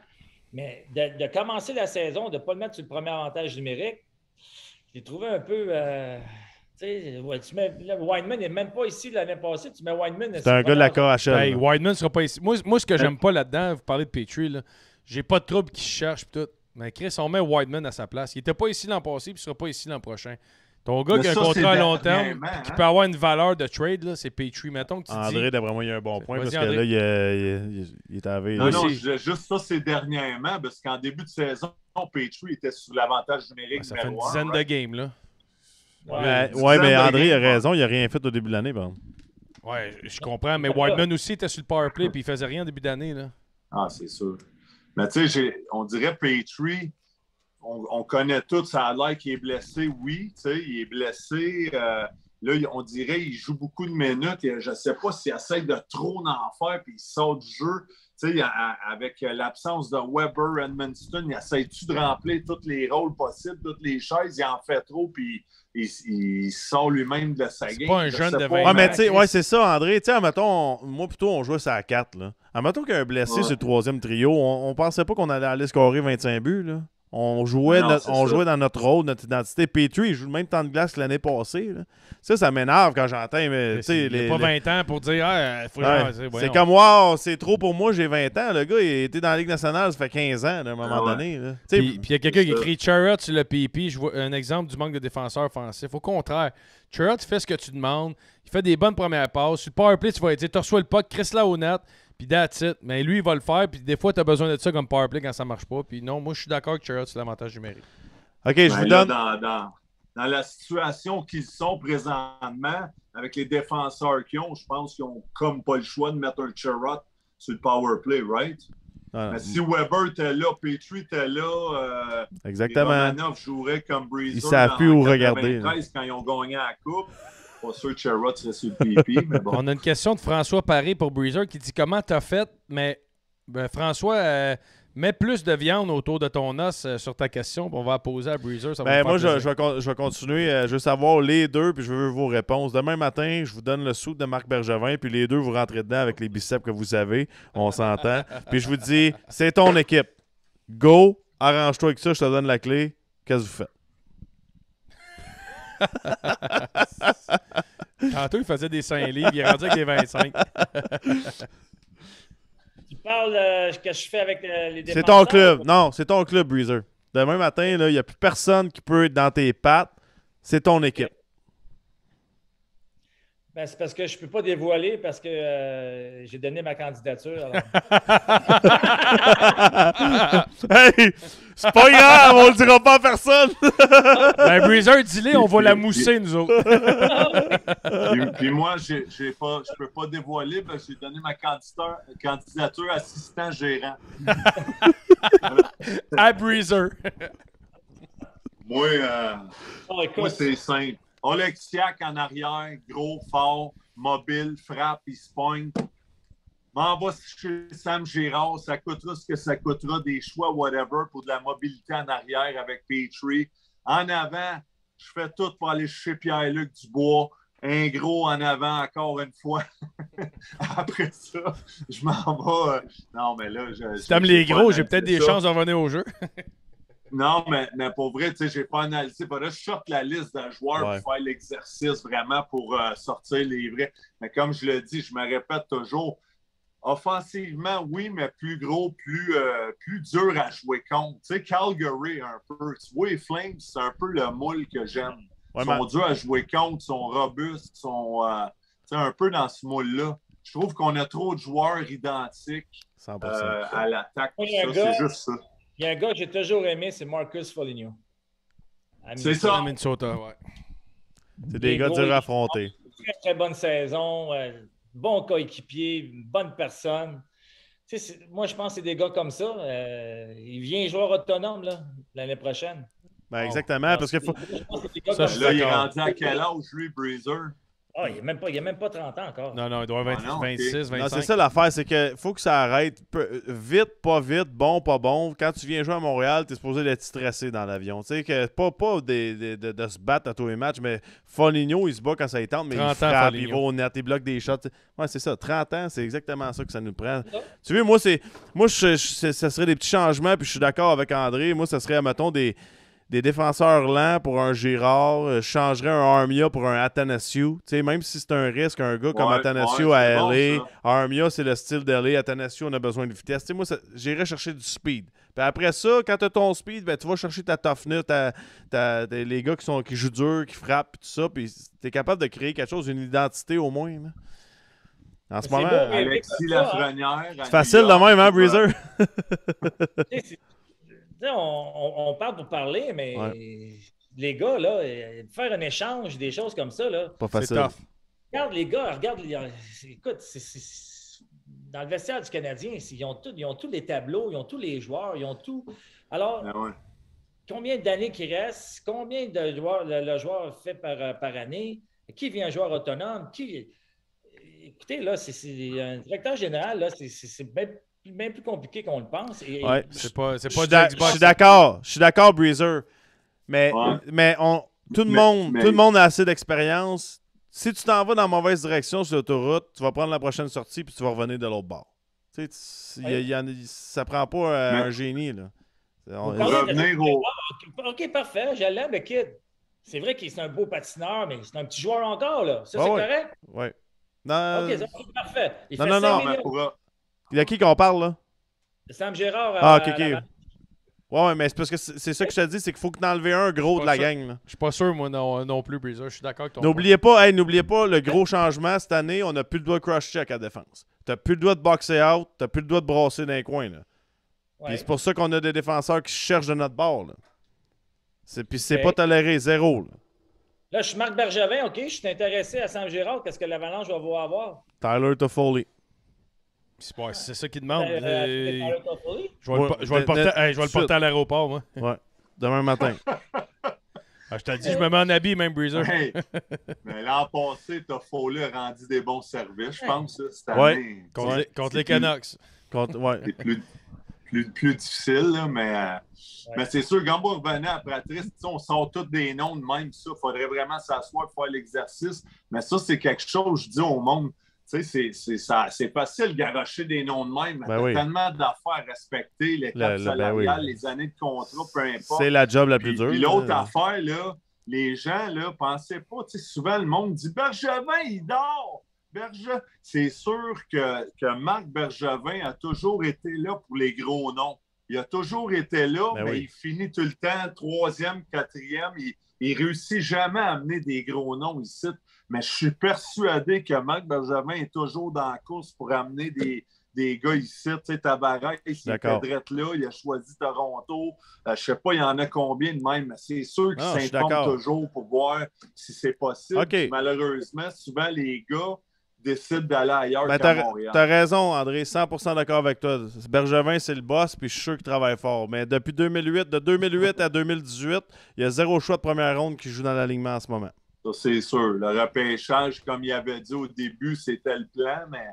Mais de commencer la saison, de ne pas le mettre sur le premier avantage numérique, je l'ai trouvé un peu... Wideman n'est même pas ici l'année passée. Tu mets Wideman... C'est un gars de la KHL. Hey, Wideman ne sera pas ici. Moi, ce que j'aime pas là-dedans, vous parlez de Petrie, là, j'ai pas de trouble qui cherche pis tout. Mais Chris, on met Wideman à sa place. Il était pas ici l'an passé puis il sera pas ici l'an prochain. Ton gars qui a un contrat à long terme, qui peut avoir une valeur de trade, là, c'est Petrie. Mettons que tu André, d'après moi, il y a un bon point parce que là, il est arrivé. Non, juste ça, c'est dernièrement, parce qu'en début de saison, Petrie était sur l'avantage numérique. Ça fait une dizaine de games, là. Ouais, mais André a raison, il n'a rien fait au début de l'année. Bon. Ouais, je comprends, mais Wideman aussi était sur le powerplay puis il faisait rien au début d'année, là. Ah, c'est sûr. Mais tu sais, on dirait Petrie, on connaît tout, ça a l'air qu'il est blessé, oui, tu sais, il est blessé. Là, on dirait qu'il joue beaucoup de minutes et je ne sais pas s'il essaie de trop en faire puis il sort du jeu. Tu sais, avec l'absence de Weber, Edmundston, il essaie-tu de remplir tous les rôles possibles, toutes les chaises, il en fait trop puis il sort lui-même de sa game. C'est pas un jeune de 20 ans. Ouais, mais tu sais, c'est ça, André. Tu sais, admettons, moi plutôt, on jouait ça à 4. Là. Admettons qu'il y a un blessé sur le troisième trio, on pensait pas qu'on allait aller scorer 25 buts. Là. On jouait dans notre rôle, notre identité. Petrie, il joue le même temps de glace que l'année passée. Là. Ça m'énerve quand j'entends. Mais, il n'a pas 20 ans pour dire faut c'est comme, wow, c'est trop pour moi, j'ai 20 ans. Le gars, il était dans la Ligue nationale, ça fait 15 ans, là, à un moment donné. Puis il y a quelqu'un qui écrit Chariot sur le PP. Je vois un exemple du manque de défenseurs offensifs. Au contraire, Chariot fait ce que tu demandes. Il fait des bonnes premières passes. Sur le powerplay, tu vas dire tu reçois le puck, Chris-là au net. Puis that's it. Mais lui, il va le faire. Puis des fois, tu as besoin de ça comme powerplay quand ça marche pas. Puis non, moi, je suis d'accord que Chariot, c'est l'avantage numérique. OK, je vous donne... Dans la situation qu'ils sont présentement, avec les défenseurs qu'ils ont, je pense qu'ils ont comme pas le choix de mettre un Chariot sur le powerplay, right? Mais si Weber était là, Petrie était là, exactement. Romanov jouerait comme Breezer. Ils savent plus où regarder. Quand ils ont gagné la Coupe. Pas sûr que Chariot serait sur le PP, mais bon. On a une question de François Paré pour Breezer qui dit comment t'as fait, mais François, mets plus de viande autour de ton os sur ta question, puis on va la poser à Breezer. Moi, je vais continuer. Je veux savoir les deux, puis je veux vos réponses. Demain matin, je vous donne le sou de Marc Bergevin, puis les deux, vous rentrez dedans avec les biceps que vous avez. On s'entend. Puis je vous dis, c'est ton équipe. Go, arrange-toi avec ça, je te donne la clé. Qu'est-ce que vous faites? Tantôt, il faisait des 5 livres, il est rendu avec des 25. Tu parles que je fais avec les défenseurs? C'est ton club. Non, c'est ton club, Breezer. Demain matin, il n'y a plus personne qui peut être dans tes pattes. C'est ton équipe. Ben, c'est parce que je ne peux pas dévoiler parce que j'ai donné ma candidature. Alors. Hey, c'est pas grave, on le dira pas à personne. Ben, Breezer, dis-le, on va la mousser, nous autres. Puis moi, je peux pas dévoiler, parce que j'ai donné ma candidature assistant gérant. À Breezer. Moi, Écoute, moi c'est simple. Oleksiak en arrière, gros, fort, mobile, frappe, il se pogne. M'en va chez Sam Girard, ça coûtera ce que ça coûtera, des choix, whatever, pour de la mobilité en arrière avec Petrie. En avant, je fais tout pour aller chez Pierre-Luc Dubois. Un gros en avant, encore une fois. Après ça, je m'en vais. Non, mais là, Si t'aimes les gros, j'ai peut-être des chances de revenir au jeu. Non, mais pour vrai, tu sais, j'ai pas analysé. Faudrait que je sorte la liste d'un joueur pour faire l'exercice vraiment pour sortir les vrais. Mais comme je le dis, je me répète toujours, offensivement, oui, mais plus gros, plus dur à jouer contre. Tu sais, Calgary, un peu. Tu vois, les Flames, c'est un peu le moule que j'aime. Ils sont durs à jouer contre, ils sont robustes, ils sont un peu dans ce moule-là. Je trouve qu'on a trop de joueurs identiques à l'attaque. C'est juste ça. Il y a un gars que j'ai toujours aimé, c'est Marcus Foligno. C'est ça. À Minnesota, ouais. C'est des gars durs à affronter. Très, très bonne saison, bon coéquipier, bonne personne. Tu sais, moi, je pense que c'est des gars comme ça. Il vient joueur autonome l'année prochaine. Ben, exactement, parce que faut... Là, il est rendu à quel âge, lui, Breezer? Ah, il n'a même pas 30 ans encore. Non, il doit avoir 26, 25. Non, c'est ça l'affaire, c'est qu'il faut que ça arrête. Vite, pas vite, bon, pas bon. Quand tu viens jouer à Montréal, tu es supposé d'être stressé dans l'avion. Tu sais, que pas de se battre à tous les matchs, mais Foligno, il se bat quand ça y tente, mais il frappe, il va au net, il bloque des shots. Ouais, c'est ça. 30 ans, c'est exactement ça que ça nous prend. Tu vois, moi, ça serait des petits changements, puis je suis d'accord avec André. Moi, ça serait, mettons, des défenseurs lents pour un Girard, je changerais un Armia pour un Athanasiou. Tu sais, même si c'est un risque, un gars comme Athanasiou à LA, Armia, c'est le style d'LA. Athanasiou, on a besoin de vitesse. Tu sais, moi, j'irais chercher du speed. Puis après ça, quand tu as ton speed, ben, tu vas chercher ta toughness, les gars qui jouent dur, qui frappent, tout ça. Puis tu es capable de créer quelque chose, une identité au moins. Là. En ce moment, Alexis Lafrenière. C'est facile de même, hein, Breezer? On parle pour parler, mais les gars, là, faire un échange, des choses comme ça, là, pas facile. C'est tough. Regarde les gars, écoute, dans le vestiaire du Canadien, ils ont tous les tableaux, ils ont tous les joueurs, ils ont tout. Alors, combien d'années qu'il reste? Combien de joueurs le joueur fait par année? Qui vient un joueur autonome? Écoutez, là, c'est un directeur général, là, c'est bien plus compliqué qu'on le pense. C'est pas je suis d'accord. Je suis d'accord, Breezer. Mais tout le monde a assez d'expérience. Si tu t'en vas dans la mauvaise direction sur l'autoroute, tu vas prendre la prochaine sortie puis tu vas revenir de l'autre bord. Tu sais, ça prend pas un génie, là. OK, parfait. Je l'aime, le kid. C'est vrai qu'il est un beau patineur, mais c'est un petit joueur encore, là. Ça, c'est correct? Oui. OK, c'est parfait. Il y a qui qu'on parle, là? Sam Girard. OK. Ouais, mais c'est parce que c'est ça que je te dis, c'est qu'il faut que t'enleves un gros de la gang. Là. Je suis pas sûr, moi, non plus, Breezer. Je suis d'accord avec ton N'oubliez pas, le gros changement cette année, on n'a plus le droit de cross-check à défense. T'as plus le droit de boxer out, t'as plus le droit de brasser dans les coins. Là. Puis c'est pour ça qu'on a des défenseurs qui cherchent de notre bord. Là. Puis c'est pas toléré, zéro. Là, je suis Marc Bergevin, OK, je suis intéressé à Sam Girard. Qu'est-ce que l'Avalanche va avoir? Tyler Toffoli. C'est ça qu'il demande. Je vais le porter à l'aéroport, moi. Ouais, demain matin. Je t'ai dit, je me mets en habit, même Breezer. Hey, mais l'an passé, Toffoli a rendu des bons services, je pense. Cette année, contre les Canucks. C'est plus difficile, là, mais c'est sûr, quand on revenait à Patrice, on sort tous des noms de même. Il faudrait vraiment s'asseoir et faire l'exercice. Mais ça, c'est quelque chose, je dis au monde. c'est facile de garocher des noms de même. Ben T'as tellement d'affaires à respecter, les caps salariales, les années de contrat, peu importe. C'est la job la plus dure. Puis l'autre affaire, là, les gens, là, pensaient pas, souvent le monde dit Bergevin, il dort. C'est sûr que Marc Bergevin a toujours été là pour les gros noms. Il a toujours été là, mais il finit tout le temps 3e, 4e. Il réussit jamais à amener des gros noms ici. Mais je suis persuadé que Marc Bergevin est toujours dans la course pour amener des gars ici. Tu sais, Tavares, il était drette là, il a choisi Toronto. Je ne sais pas, il y en a combien de même, mais c'est sûr qu'il s'informe toujours pour voir si c'est possible. Malheureusement, souvent, les gars décident d'aller ailleurs qu'à Montréal. Tu as raison, André, 100% d'accord avec toi. Bergevin, c'est le boss, puis je suis sûr qu'il travaille fort. Mais depuis 2008, de 2008 à 2018, il y a 0 choix de première ronde qui joue dans l'alignement en ce moment. Ça, c'est sûr. Le repêchage, comme il avait dit au début, c'était le plan, mais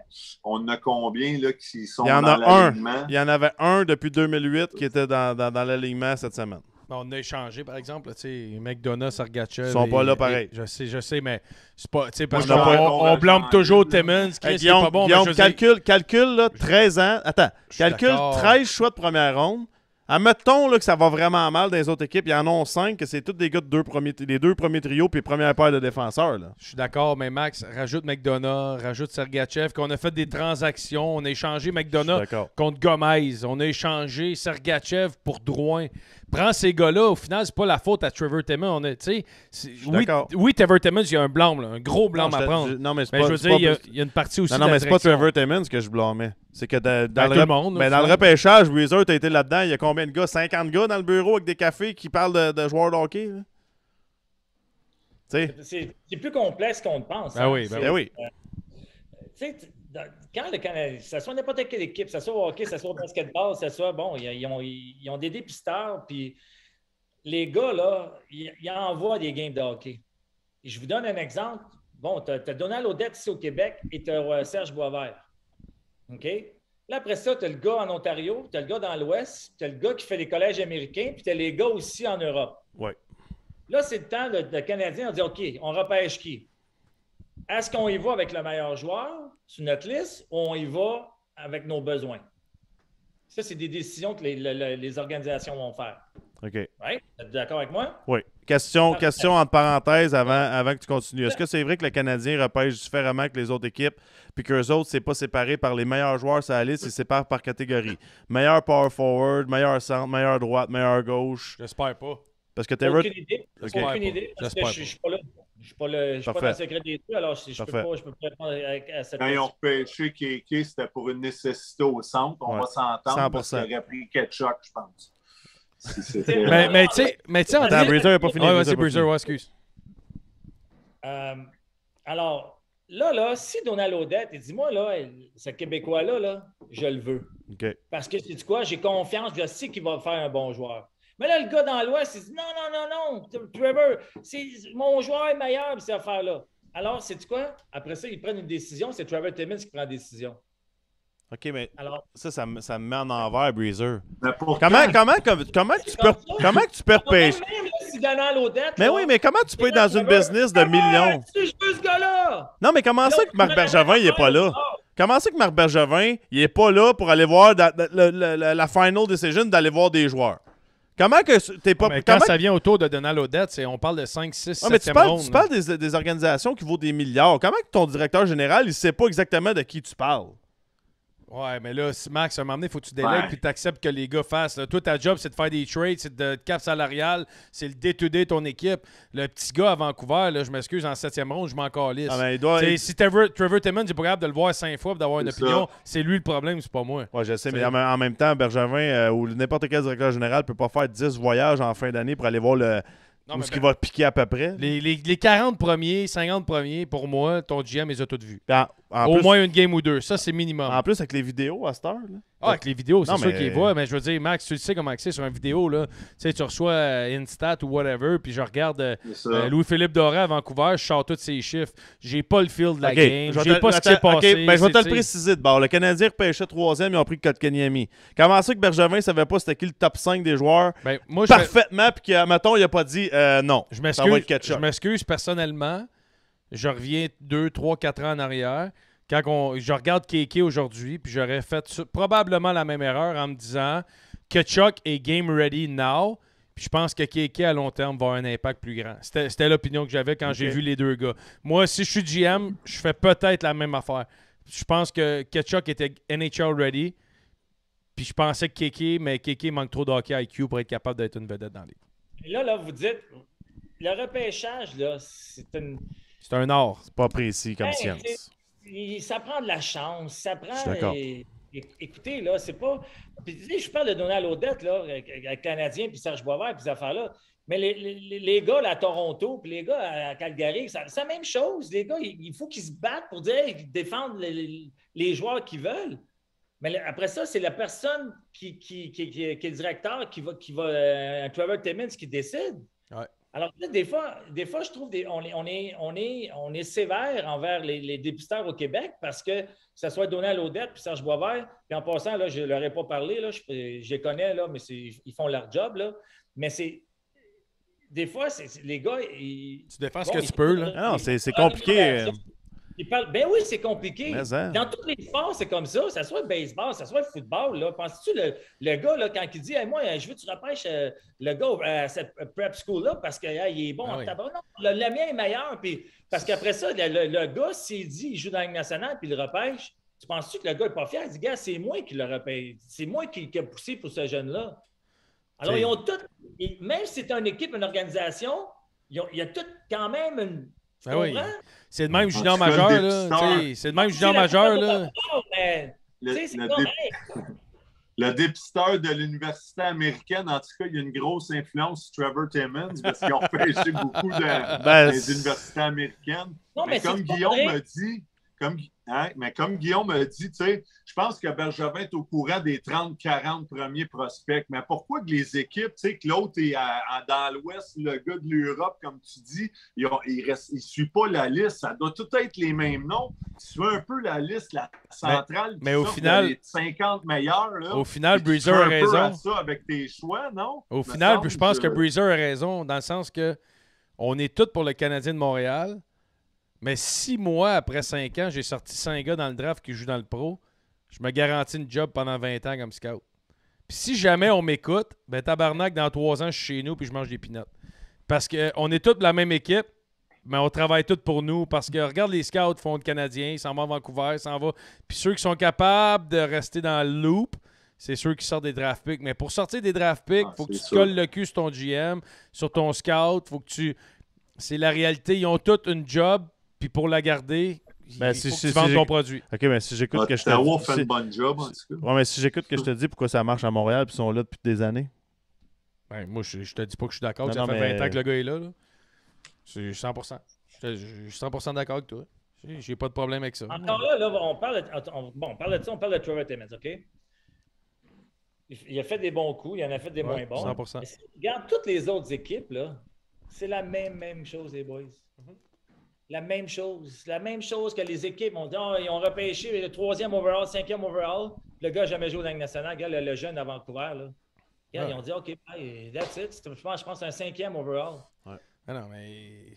on en a combien là, qui sont dans l'alignement? Il y en avait un depuis 2008 qui était dans l'alignement cette semaine. On a échangé, par exemple, McDonough, Sergachev. Ils sont pas là pareil. Je sais, mais c'est pas. Parce qu'on blâme toujours Timmons. C'est pas bon. Guillaume, calcule là, 13 ans. Attends, calcule 13 choix de première ronde. Admettons là, que ça va vraiment mal dans les autres équipes. Il y en a 5 que c'est tous des gars de les deux premiers trios puis première paire de défenseurs. Là. Je suis d'accord, mais Max, rajoute McDonough, rajoute Sergachev, qu'on a fait des transactions. On a échangé McDonough contre Gomez. On a échangé Sergachev pour Drouin. Prends ces gars-là. Au final, c'est pas la faute à Trevor Timmons. Oui, Trevor Timmons, il y a un blâme, là, un gros blâme à prendre. Mais je veux dire, il y a une partie aussi. Non, mais c'est pas Trevor Timmons que je blâmais. C'est que dans le repêchage, Weezer, tu as été là-dedans. Il y a combien de gars? 50 gars dans le bureau avec des cafés qui parlent de joueurs de hockey? C'est plus complexe qu'on ne pense. Oui. Quand le Canadien, que ce soit n'importe quelle équipe, que ce soit au hockey, que ce soit au basketball, que ce soit, bon, ils ont des dépisteurs, puis les gars, là, ils envoient des games de hockey. Et je vous donne un exemple. Bon, tu as Donald Odette ici au Québec et tu as Serge Boisvert. OK? Là, après ça, tu as le gars en Ontario, tu as le gars dans l'Ouest, tu as le gars qui fait les collèges américains, puis tu as les gars aussi en Europe. Oui. Là, c'est le temps, le Canadien, on dit OK, on repêche qui? Est-ce qu'on y va avec le meilleur joueur sur notre liste ou on y va avec nos besoins? Ça, c'est des décisions que les organisations vont faire. OK. Oui? Êtes-vous d'accord avec moi? Oui. Question entre parenthèses avant que tu continues. Est-ce que c'est vrai que le Canadien repêche différemment que les autres équipes puis qu'eux autres, c'est pas séparé par les meilleurs joueurs sur la liste, c'est séparé par catégorie? Meilleur power forward, meilleur centre, meilleur droite, meilleur gauche? J'espère pas. Parce que aucune idée. Aucune idée parce que je ne suis pas là. Je ne suis pas dans le secret des trucs, alors je ne peux pas répondre à cette question. Quand ils ont repêché Kéké, c'était pour une nécessité au centre. On va s'entendre parce qu'il aurait pris Ketchuk, je pense. Mais tu sais, André... Breezer n'a pas fini. Ouais, c'est Breezer, excuse. Alors, là, si Donald Odette, il dit, moi, là, ce Québécois-là, je le veux. Okay. Parce que, c'est quoi, j'ai confiance, je sais qu'il va faire un bon joueur. Mais là, le gars dans l'Ouest, il dit, non, Trevor, mon joueur est meilleur, cette affaire-là. Alors, c'est quoi? Après ça, ils prennent une décision, c'est Trevor Timmons qui prend la décision. OK, mais alors, ça me met en envers, Breezer. Comment tu peux repêcher? Mais oui, mais comment tu peux être dans une business de millions? Si je veux ce gars-là! Non, mais comment ça que Marc Bergevin, il n'est pas là? Comment ça que Marc Bergevin, il n'est pas là pour aller voir la final decision, d'aller voir des joueurs? Comment que t'es pas... Quand ça vient autour de Donald Odette, on parle de 5, 6, 7e ronde. Tu parles des organisations qui vaut des milliards. Comment que ton directeur général, il ne sait pas exactement de qui tu parles? Ouais, mais là, Max, à un moment donné, il faut que tu délègues puis tu acceptes que les gars fassent. Là. Toi, ta job, c'est de faire des trades, c'est de cap salarial, c'est le day-to-day ton équipe. Le petit gars à Vancouver, là, je m'excuse, en 7e ronde, je m'en calisse. Si Trevor Timmons n'est pas capable de le voir 5 fois et d'avoir une opinion, c'est lui le problème, c'est pas moi. Ouais, je sais, mais en même temps, Bergevin ou n'importe quel directeur général ne peut pas faire 10 voyages en fin d'année pour aller voir où ce qui va te piquer à peu près. Les 40 premiers, 50 premiers, pour moi, ton GM les a toutes vus. Au moins une game ou deux. Ça, c'est minimum. En plus, avec les vidéos à cette heure. Là. Avec les vidéos, c'est sûr qu'ils voient. Mais je veux dire, Max, tu le sais comment c'est sur une vidéo. Là. Tu sais, tu reçois Instat ou whatever, puis je regarde Louis-Philippe Doré à Vancouver, je sors tous ses chiffres. J'ai pas le feel de la game. J'ai pas ce qui s'est passé. Je vais te le préciser de bord. Le Canadien repêchait 3e, ils ont pris Kotkaniemi. Comment ça que Bergevin ne savait pas c'était qui le top 5 des joueurs parfaitement, puis que, mettons, il a pas dit non. Je m'excuse personnellement. Je reviens 2, 3, 4 ans en arrière. je regarde Kéké aujourd'hui, puis j'aurais fait probablement la même erreur en me disant que Chuck est game ready now. Puis je pense que Kéké, à long terme, va avoir un impact plus grand. C'était l'opinion que j'avais quand j'ai vu les deux gars. Moi, si je suis GM, je fais peut-être la même affaire. Je pense que Chuck était NHL ready. Puis je pensais que Kéké manque trop de hockey IQ pour être capable d'être une vedette dans la ligue. Là, vous dites, le repêchage, là, c'est un art. C'est pas précis comme science. Ça prend de la chance. Ça prend. Je suis d'accord. Écoutez, là, c'est pas. Puis, je parle de Donald Odette, là, avec le Canadien, puis Serge Boisvert, puis ces affaires-là. Mais les gars là, à Toronto, puis les gars à Calgary, c'est la même chose. Les gars, il faut qu'ils se battent pour dire, défendre les joueurs qu'ils veulent. Mais après ça, c'est la personne qui est le directeur qui va Trevor Timmins qui décide. Ouais. Alors, des fois, je trouve on est sévère envers les dépisteurs au Québec parce que ce soit Donald Odette puis Serge Boisvert. Puis en passant, là, je ne leur ai pas parlé, là, je les connais, là, mais ils font leur job. Là. Mais c'est. Des fois, les gars. Tu défends ce que tu peux. Là. Non, c'est compliqué. Ben oui, c'est compliqué. Hein? Dans tous les sports, c'est comme ça. Ça soit le baseball, ça soit le football. Là. Penses-tu le gars, là, quand il dit hey, moi, je veux que tu repêches le gars à cette prep school-là parce qu'il est bon en tabac. Non, le mien est meilleur. Puis, parce qu'après ça, le gars, s'il dit qu'il joue dans la Ligue nationale puis il le repêche, tu penses-tu que le gars n'est pas fier? Il dit gars, c'est moi qui le repêche. C'est moi qui a poussé pour ce jeune-là. Alors, ils ont tout. Même si c'est une équipe, une organisation, il y a tout quand même une. Ben oui. C'est le même junior majeur, là. C'est le même junior majeur, là. Le dépisteur de l'université américaine, en tout cas, il y a une grosse influence sur Trevor Timmins parce qu'ils ont pêché beaucoup des universités américaines. Non, mais comme Guillaume me dit, comme Guillaume me dit, tu sais, je pense que Bergevin est au courant des 30-40 premiers prospects. Mais pourquoi que les équipes, tu sais, que l'autre est dans l'Ouest, le gars de l'Europe, comme tu dis, il ne suit pas la liste. Ça doit tout être les mêmes noms. Tu suis un peu la liste, la centrale, mais au final, les 50 meilleurs. Là, au final, Breezer a raison. À ça avec tes choix, non? Au final, je pense que Breezer a raison dans le sens que on est tous pour le Canadien de Montréal. Mais 6 mois après 5 ans, j'ai sorti 5 gars dans le draft qui jouent dans le pro. Je me garantis une job pendant 20 ans comme scout. Puis si jamais on m'écoute, ben tabarnak, dans 3 ans, je suis chez nous puis je mange des peanuts. Parce qu'on est tous la même équipe, mais on travaille tous pour nous. Parce que regarde les scouts font le Canadien, ils s'en vont à Vancouver, ils s'en vont. Puis ceux qui sont capables de rester dans le loop, c'est ceux qui sortent des draft picks. Mais pour sortir des draft picks, il faut que tu te colles le cul sur ton GM, sur ton scout. Faut que tu. C'est la réalité. Ils ont tous une job. Puis pour la garder, il faut que tu vendes ton produit. OK, mais si j'écoute que je te dis... Ottawa fait une bonne job, en tout cas. Ouais, mais si j'écoute que je te dis pourquoi ça marche à Montréal puis ils sont là depuis des années. Ben, moi, je te dis pas que je suis d'accord. Ça fait 20 ans que le gars est là. C'est 100%. Je suis 100% d'accord avec toi. J'ai pas de problème avec ça. Encore là, on parle de ça, on parle de Trevor Timmins, OK? Il a fait des bons coups, il en a fait des moins bons. 100%. Mais si tu regardes toutes les autres équipes, là, c'est la même chose, les boys. La même chose. La même chose que les équipes ont dit. Oh, ils ont repêché le 3e overall, 5e overall. Le gars n'a jamais joué dans la Ligue nationale. Regarde le jeune à Vancouver. Là. Regarde, ils ont dit OK, that's it. Je pense que c'est un 5e overall. Ouais. Ah non, mais.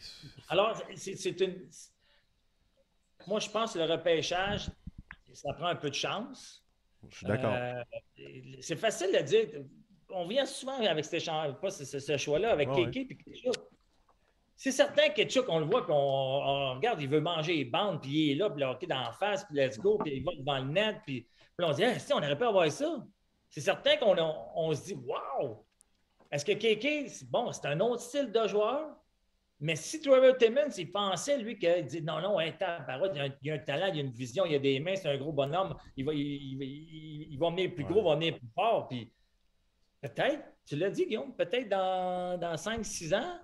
Alors, c'est une. Moi, je pense que le repêchage, ça prend un peu de chance. Je suis d'accord. C'est facile de dire. On vient souvent avec ce choix-là, avec Kéké et Ketchuk. C'est certain que Ketchuk, on le voit, puis on regarde, il veut manger les bandes, puis il est là, puis le hockey d'en face, puis let's go, puis il va devant le net, puis on se dit, hey, si, on aurait pu avoir ça. C'est certain qu'on se dit, wow! Est-ce que Kéké, bon, c'est un autre style de joueur, mais si Trevor Timmins, il pensait, lui, qu'il dit, non, il y a un talent, il y a une vision, il y a des mains, c'est un gros bonhomme, il va venir plus gros, il va venir plus fort, puis peut-être, tu l'as dit, Guillaume, peut-être dans 5-6 ans,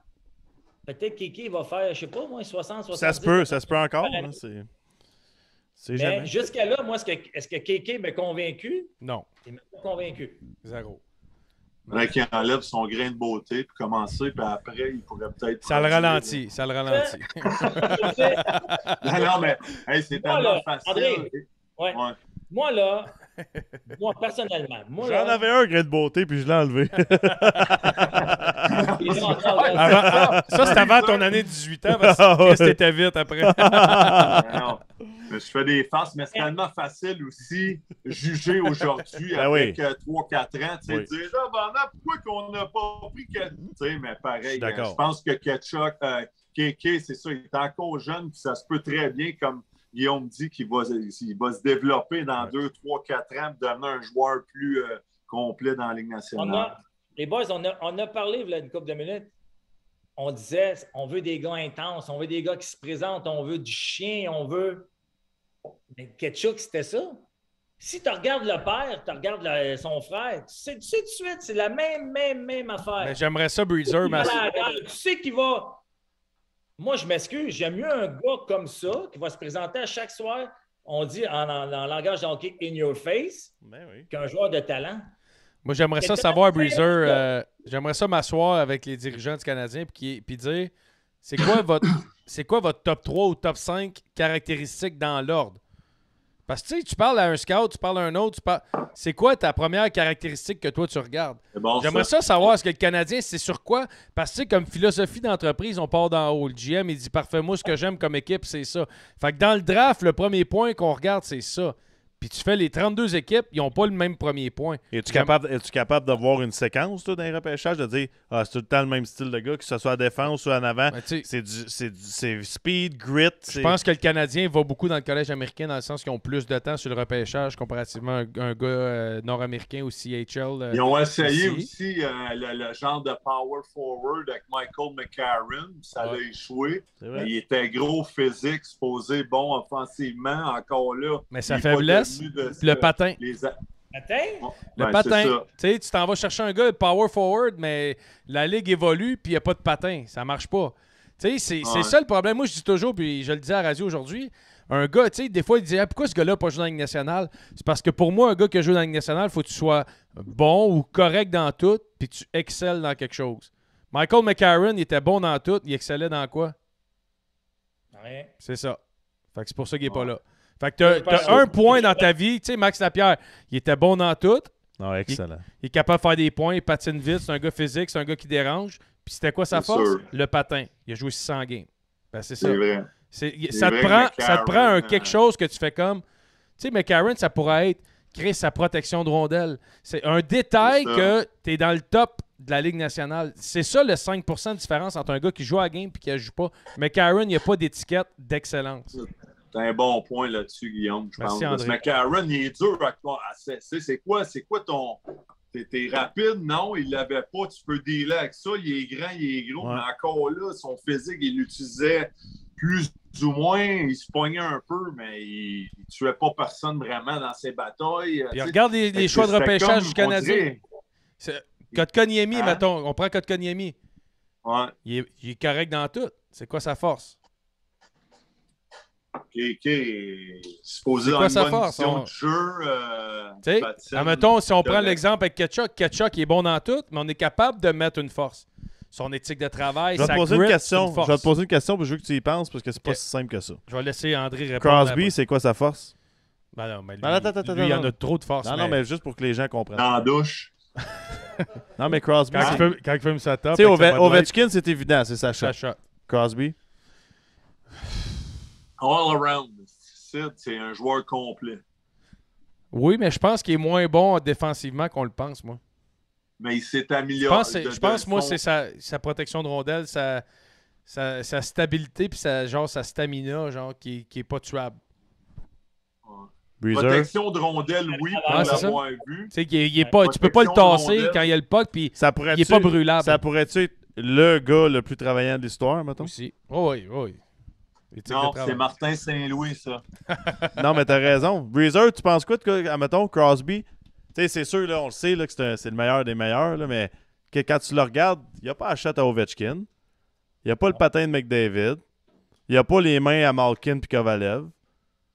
peut-être Kéké va faire, je ne sais pas, moi, 60-70. Ça se peut encore. C'est jamais. Jusqu'à là, moi, est-ce que Kéké m'a convaincu? Non. Il m'a pas convaincu. Zéro. Il faudrait qu'il enlève son grain de beauté, puis commencer, puis après, il pourrait peut-être... Ça le ralentit. Non, mais hey, c'est tellement facile. André, Moi, personnellement. J'en avais un grain de beauté, puis je l'ai enlevé. Ça, c'est avant ton année de 18 ans, parce que c'était vite après. Je fais des farces, mais c'est tellement facile aussi juger aujourd'hui Ben avec oui. 3-4 ans. Tu sais, Oui. dire, ah, ben, pourquoi qu'on n'a pas pris que. Tu sais, mais pareil, d'accord. je pense que Ketchuk, KK, c'est ça, il est encore jeune, puis ça se peut très bien, comme Guillaume dit, qu'il va se développer dans 2, 3, 4 ans, pour devenir un joueur plus complet dans la Ligue nationale. Les boys, on a parlé il y a une couple de minutes. On disait, on veut des gars intenses, on veut des gars qui se présentent, on veut du chien, on veut. Mais Ketchuk, c'était ça. Si tu regardes le père, tu regardes son frère, tu sais tout de suite, c'est la même affaire. Mais j'aimerais ça, Breezer. Mais... Tu sais qu'il va. Moi, je m'excuse, j'aime mieux un gars comme ça qui va se présenter à chaque soir, on dit en langage de hockey, in your face, Ben oui. qu'un joueur de talent. Moi, j'aimerais ça savoir, Breezer. J'aimerais ça m'asseoir avec les dirigeants du Canadien puis dire c'est quoi votre top 3 ou top 5 caractéristiques dans l'ordre? Parce que tu parles à un scout, tu parles à un autre, c'est quoi ta première caractéristique que toi tu regardes? Bon, J'aimerais ça savoir ce que le Canadien, c'est sur quoi? Parce que comme philosophie d'entreprise, on part d'en haut. Le GM, il dit parfait, moi ce que j'aime comme équipe, c'est ça. Fait que dans le draft, le premier point qu'on regarde, c'est ça. Puis tu fais les 32 équipes, ils n'ont pas le même premier point. Es-tu capable de voir une séquence toi, dans les repêchages, de dire c'est tout le temps le même style de gars, que ce soit à défense ou en avant? Ben, C'est speed, grit. Je pense que le Canadien va beaucoup dans le collège américain dans le sens qu'ils ont plus de temps sur le repêchage comparativement à un gars nord-américain ou CHL. Ils ont essayé ici. aussi le genre de power forward avec Michael McCarron. Ça a échoué. Il était gros physique, supposé bon offensivement, encore là. Mais sa faiblesse, le patin. Le patin. Tu t'en vas chercher un gars de power forward, mais la ligue évolue puis il n'y a pas de patin. Ça marche pas. C'est ça le problème. Moi, je dis toujours, puis je le dis à la radio aujourd'hui, un gars, des fois, il dit pourquoi ce gars-là n'a pas joué dans la Ligue nationale? C'est parce que pour moi, un gars qui a joué dans la Ligue nationale, il faut que tu sois bon ou correct dans tout, puis tu excelles dans quelque chose. Michael McCarron, il était bon dans tout, il excellait dans quoi? Rien. C'est ça. Fait que c'est pour ça qu'il n'est pas là. Fait que t'as un point dans ta vie. Tu sais, Max Lapierre, il était bon dans tout. Non, excellent. Il est capable de faire des points, il patine vite, c'est un gars physique, c'est un gars qui dérange. Puis c'était quoi sa force? Sûr. Le patin. Il a joué 600 games. Ben, c'est ça. C'est vrai. Ça te prend quelque chose que tu fais comme... Tu sais, McCarron, ça pourrait être créer sa protection de rondelle. C'est un détail que tu es dans le top de la Ligue nationale. C'est ça le 5% de différence entre un gars qui joue à la game et qui ne joue pas. McCarron, il n'y a pas d'étiquette d'excellence. C'est un bon point là-dessus, Guillaume, je pense. André. McCarron, il est dur à c'est quoi ton... T'es rapide? Non, il l'avait pas. Tu peux dealer avec ça. Il est grand, il est gros. Ouais. Mais encore là, son physique, il l'utilisait plus ou moins. Il se pognait un peu, mais il tuait pas personne vraiment dans ses batailles. Puis regarde les choix de repêchage du Canadien. Kotkaniemi, mettons. On prend Kotkaniemi. Ouais. Il est correct dans tout. C'est quoi sa force? KK est supposé C'est dans quoi une sa bonne force? vision de jeu. Tu sais, admettons, si on prend correct. l'exemple avec Ketchuk, il est bon dans tout, mais on est capable de mettre une force. Son éthique de travail, Je vais te sa poser grit, une question. c'est une force. Je vais te poser une question, puis je veux que tu y penses, parce que c'est pas si simple que ça. Je vais laisser André répondre. Crosby, c'est quoi sa force? Ben non, mais lui, Attends, lui, il y en non. a trop de force. Non, mais juste pour que les gens comprennent. Dans la douche. Non, mais Crosby, Quand il fait sa top, tu sais, Ovechkin, c'est évident, c'est sa shot. ça shot. Crosby? All around. C'est un joueur complet. Oui, mais je pense qu'il est moins bon défensivement qu'on le pense, moi. Mais il s'est amélioré. Je pense moi, c'est sa protection de rondelle, sa stabilité, puis sa stamina, genre, qui est pas tuable. Breezer? Protection de rondelle, oui, pour Ah, c'est l'avoir vu. Tu sais, tu peux pas le tasser quand il y a le puck, puis il est pas brûlable. Ça pourrait-tu être le gars le plus travaillant de l'histoire, mettons? Aussi. Oh, oui. Non, c'est Martin Saint-Louis, ça. Non, mais t'as raison. Breezer, tu penses quoi de, mettons, Crosby? Tu sais, c'est sûr, là, on le sait, là, que c'est le meilleur des meilleurs, là, mais que quand tu le regardes, il n'y a pas la shot à Ovechkin. Il n'y a pas le patin de McDavid. Il n'y a pas les mains à Malkin et Kovalev.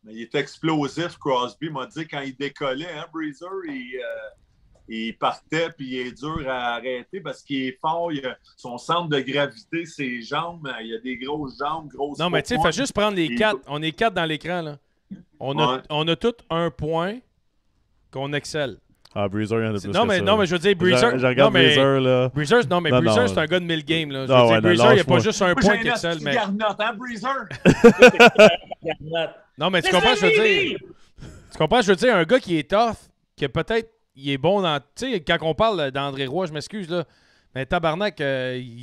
Mais il est explosif, Crosby. M'a dit quand il décollait, hein, Breezer, il partait puis il est dur à arrêter parce qu'il est fort. Son centre de gravité, ses jambes, il a des grosses jambes, grosses. Non, mais tu sais, il faut juste prendre les 4. On est 4 dans l'écran, là. On a tous un point qu'on excelle. Ah, Breezer, il y en a plus. Non, mais je veux dire, Breezer. Je regarde Breezer, là. Breezer, Breezer, c'est un gars de 1000 games, là. Je veux dire, Breezer, il n'y a pas juste un point qui excelle, mais. Garnotte, hein, Breezer? Garnotte. Non, mais tu comprends ce que je veux dire? Tu comprends ce que je veux dire? Un gars qui est tough, que peut-être il est bon dans... Tu sais, quand on parle d'André Roy, je m'excuse, là, mais tabarnak,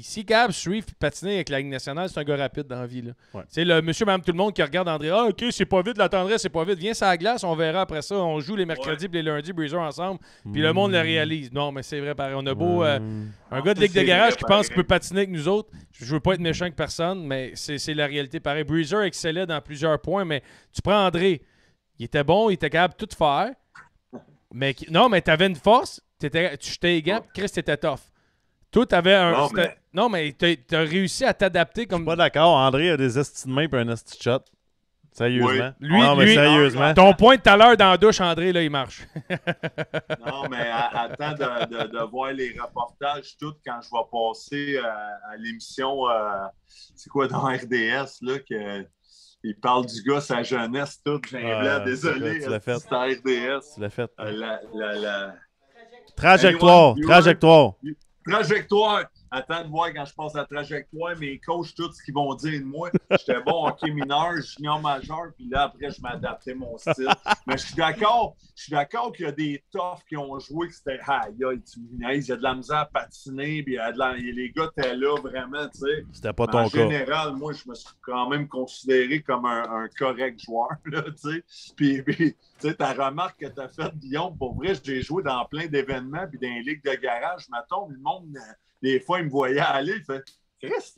si capable de suivre et patiner avec la Ligue nationale, c'est un gars rapide dans la vie. Ouais. C'est le monsieur, madame, tout le monde qui regarde André. Ah, OK, c'est pas vite, la tendresse, c'est pas vite. Viens sur la glace, on verra après ça. On joue les mercredis et les lundis, Breezer ensemble, puis le monde le réalise. Non, mais c'est vrai, pareil. On a beau... un gars de Ligue de garage qui pense qu'il peut patiner avec nous autres. Je veux pas être méchant avec personne, mais c'est la réalité pareil. Breezer excellait dans plusieurs points, mais tu prends André. Il était bon, il était capable de tout faire. Mais non, mais t'avais une force. Tu jetais les gants, puis Chris, t'étais tough. Toi, t'avais un... Non, mais t'as réussi à t'adapter comme... Je suis pas d'accord. André a des esti de main et un esti de shot. Sérieusement. Oui. Lui, sérieusement. Ton point de tout à l'heure dans la douche, André, là, il marche. Non, mais attends de voir les reportages, tout, quand je vais passer à l'émission, c'est quoi, dans RDS, là, que... Il parle du gars, sa jeunesse, tout. Désolé. Tu l'as fait. C'est en RDS. Tu l'as fait. Trajectoire. Trajectoire. Attends de voir quand je passe la trajectoire, mes coachs, tout ce qu'ils vont dire de moi. J'étais bon hockey mineur, junior majeur, puis là, après, je m'adaptais mon style. Mais je suis d'accord qu'il y a des toughs qui ont joué, que c'était aïe, il y a de la misère à patiner, puis les gars étaient là vraiment, tu sais. C'était pas ton En cas. général, moi, je me suis quand même considéré comme un correct joueur, là, tu sais. Puis tu sais, ta remarque que tu as faite, Guillaume, pour vrai, j'ai joué dans plein d'événements, puis dans les ligues de garage, mettons, le monde, des fois, il me voyait aller, il fait Chris,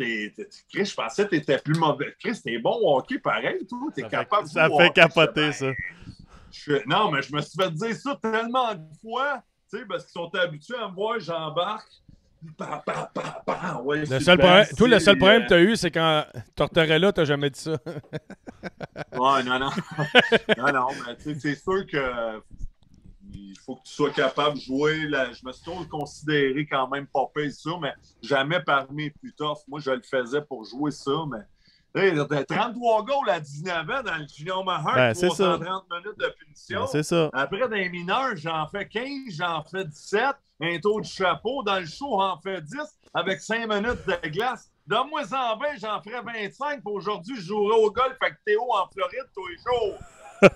je pensais que tu étais plus mauvais. Chris, t'es bon au hockey, pareil, toi, t'es capable de ça jouer fait capoter, ça. Non, mais je me suis fait dire ça tellement de fois, tu sais, parce qu'ils sont habitués à me voir, j'embarque. Ouais, le seul problème que tu as eu, c'est quand Tortorella, tu n'as jamais dit ça. Ouais, non. Non, mais tu sais, c'est sûr que il faut que tu sois capable de jouer. Je me suis toujours considéré quand même pas pire ça, mais jamais parmi les plus tough. Moi, je le faisais pour jouer ça, mais 33 goals à 19 ans dans le junior majeur, 330 minutes de punition. C'est ça. Après, dans les mineurs, j'en fais 15, j'en fais 17. Un tour de chapeau. Dans le show, j'en fais 10 avec 5 minutes de glace. Donne-moi 120, j'en ferai 25. Aujourd'hui, je jouerai au golf avec Théo en Floride tous les jours. Il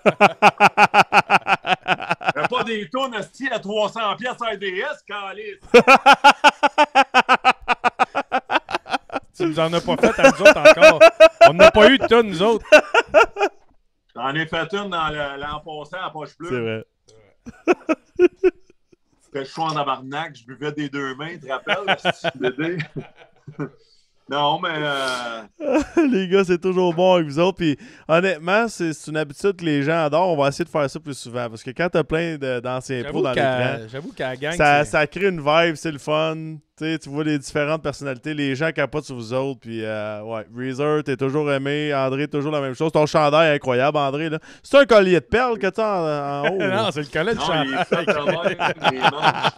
n'y a pas des tonnes à 300 pièces RDS, calice. Tu nous en as pas fait à nous autres encore. On n'a pas eu de tonnes, nous autres. J'en ai fait une dans l'an passé à Poche Bleue. C'est vrai. Je suis en tabarnak, je buvais des deux mains, tu te rappelles? Non, mais... Les gars, c'est toujours bon avec vous autres. Puis honnêtement, c'est une habitude que les gens adorent. On va essayer de faire ça plus souvent. Parce que quand t'as plein d'anciens pros dans l'écran, j'avoue qu'à la gang, ça crée une vibe, c'est le fun. Tu vois les différentes personnalités. Les gens capotent sur vous autres. Puis ouais, Breezer, t'es toujours aimé. André, toujours la même chose. Ton chandail est incroyable, André. Là. C'est un collier de perles que tu as en haut? Non, c'est le collet de chandail. Il est fait de même, les manches,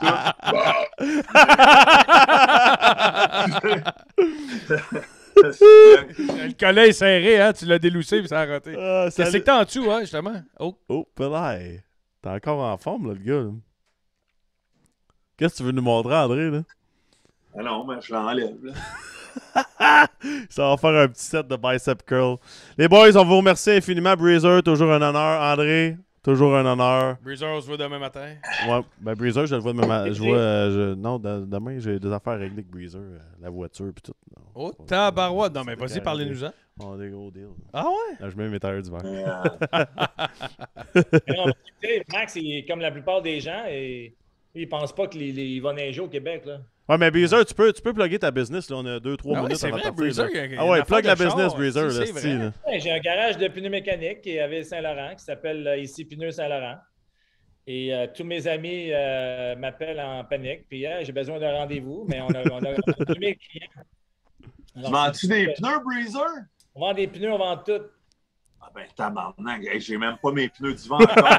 Le collet est serré, hein? Tu l'as déloussé et ça a raté. Qu'est-ce que t'as en dessous, hein, justement? Oh, Pelay. T'es encore en forme, là, le gars. Là. Qu'est-ce que tu veux nous montrer, André, là? Ah non, mais je l'enlève, là. Ça va faire un petit set de bicep curl. Les boys, on vous remercie infiniment. Breezer, toujours un honneur. André, toujours un honneur. Breezer, on se voit demain matin. Ouais, ben Breezer, je le vois demain matin. Non, demain, j'ai des affaires à régler avec Breezer. La voiture et tout. Non, oh, tabarouette. Non, mais vas-y, parlez-nous-en. On a des gros deals. Ah ouais? Là, je mets mes tailleurs d'hiver. Max, il est comme la plupart des gens et il pense pas qu'il va neiger au Québec, là. Ouais, mais Breezer, tu peux plugger ta business. Là. On a 2-3 minutes c'est avant vrai, de partir. Breezer, Ah ouais, plug la char, business, Breezer. c'est vrai. Ouais, j'ai un garage de pneus mécaniques qui est à Ville-Saint-Laurent, qui s'appelle ici Pneus Saint-Laurent. Et tous mes amis m'appellent en panique. Puis j'ai besoin d'un rendez-vous, mais on a 2000 clients. Vends-tu des pneus, Breezer? On vend des pneus, on vend tout. Ah ben, tabarnak, hey, j'ai même pas mes pneus d'hiver encore.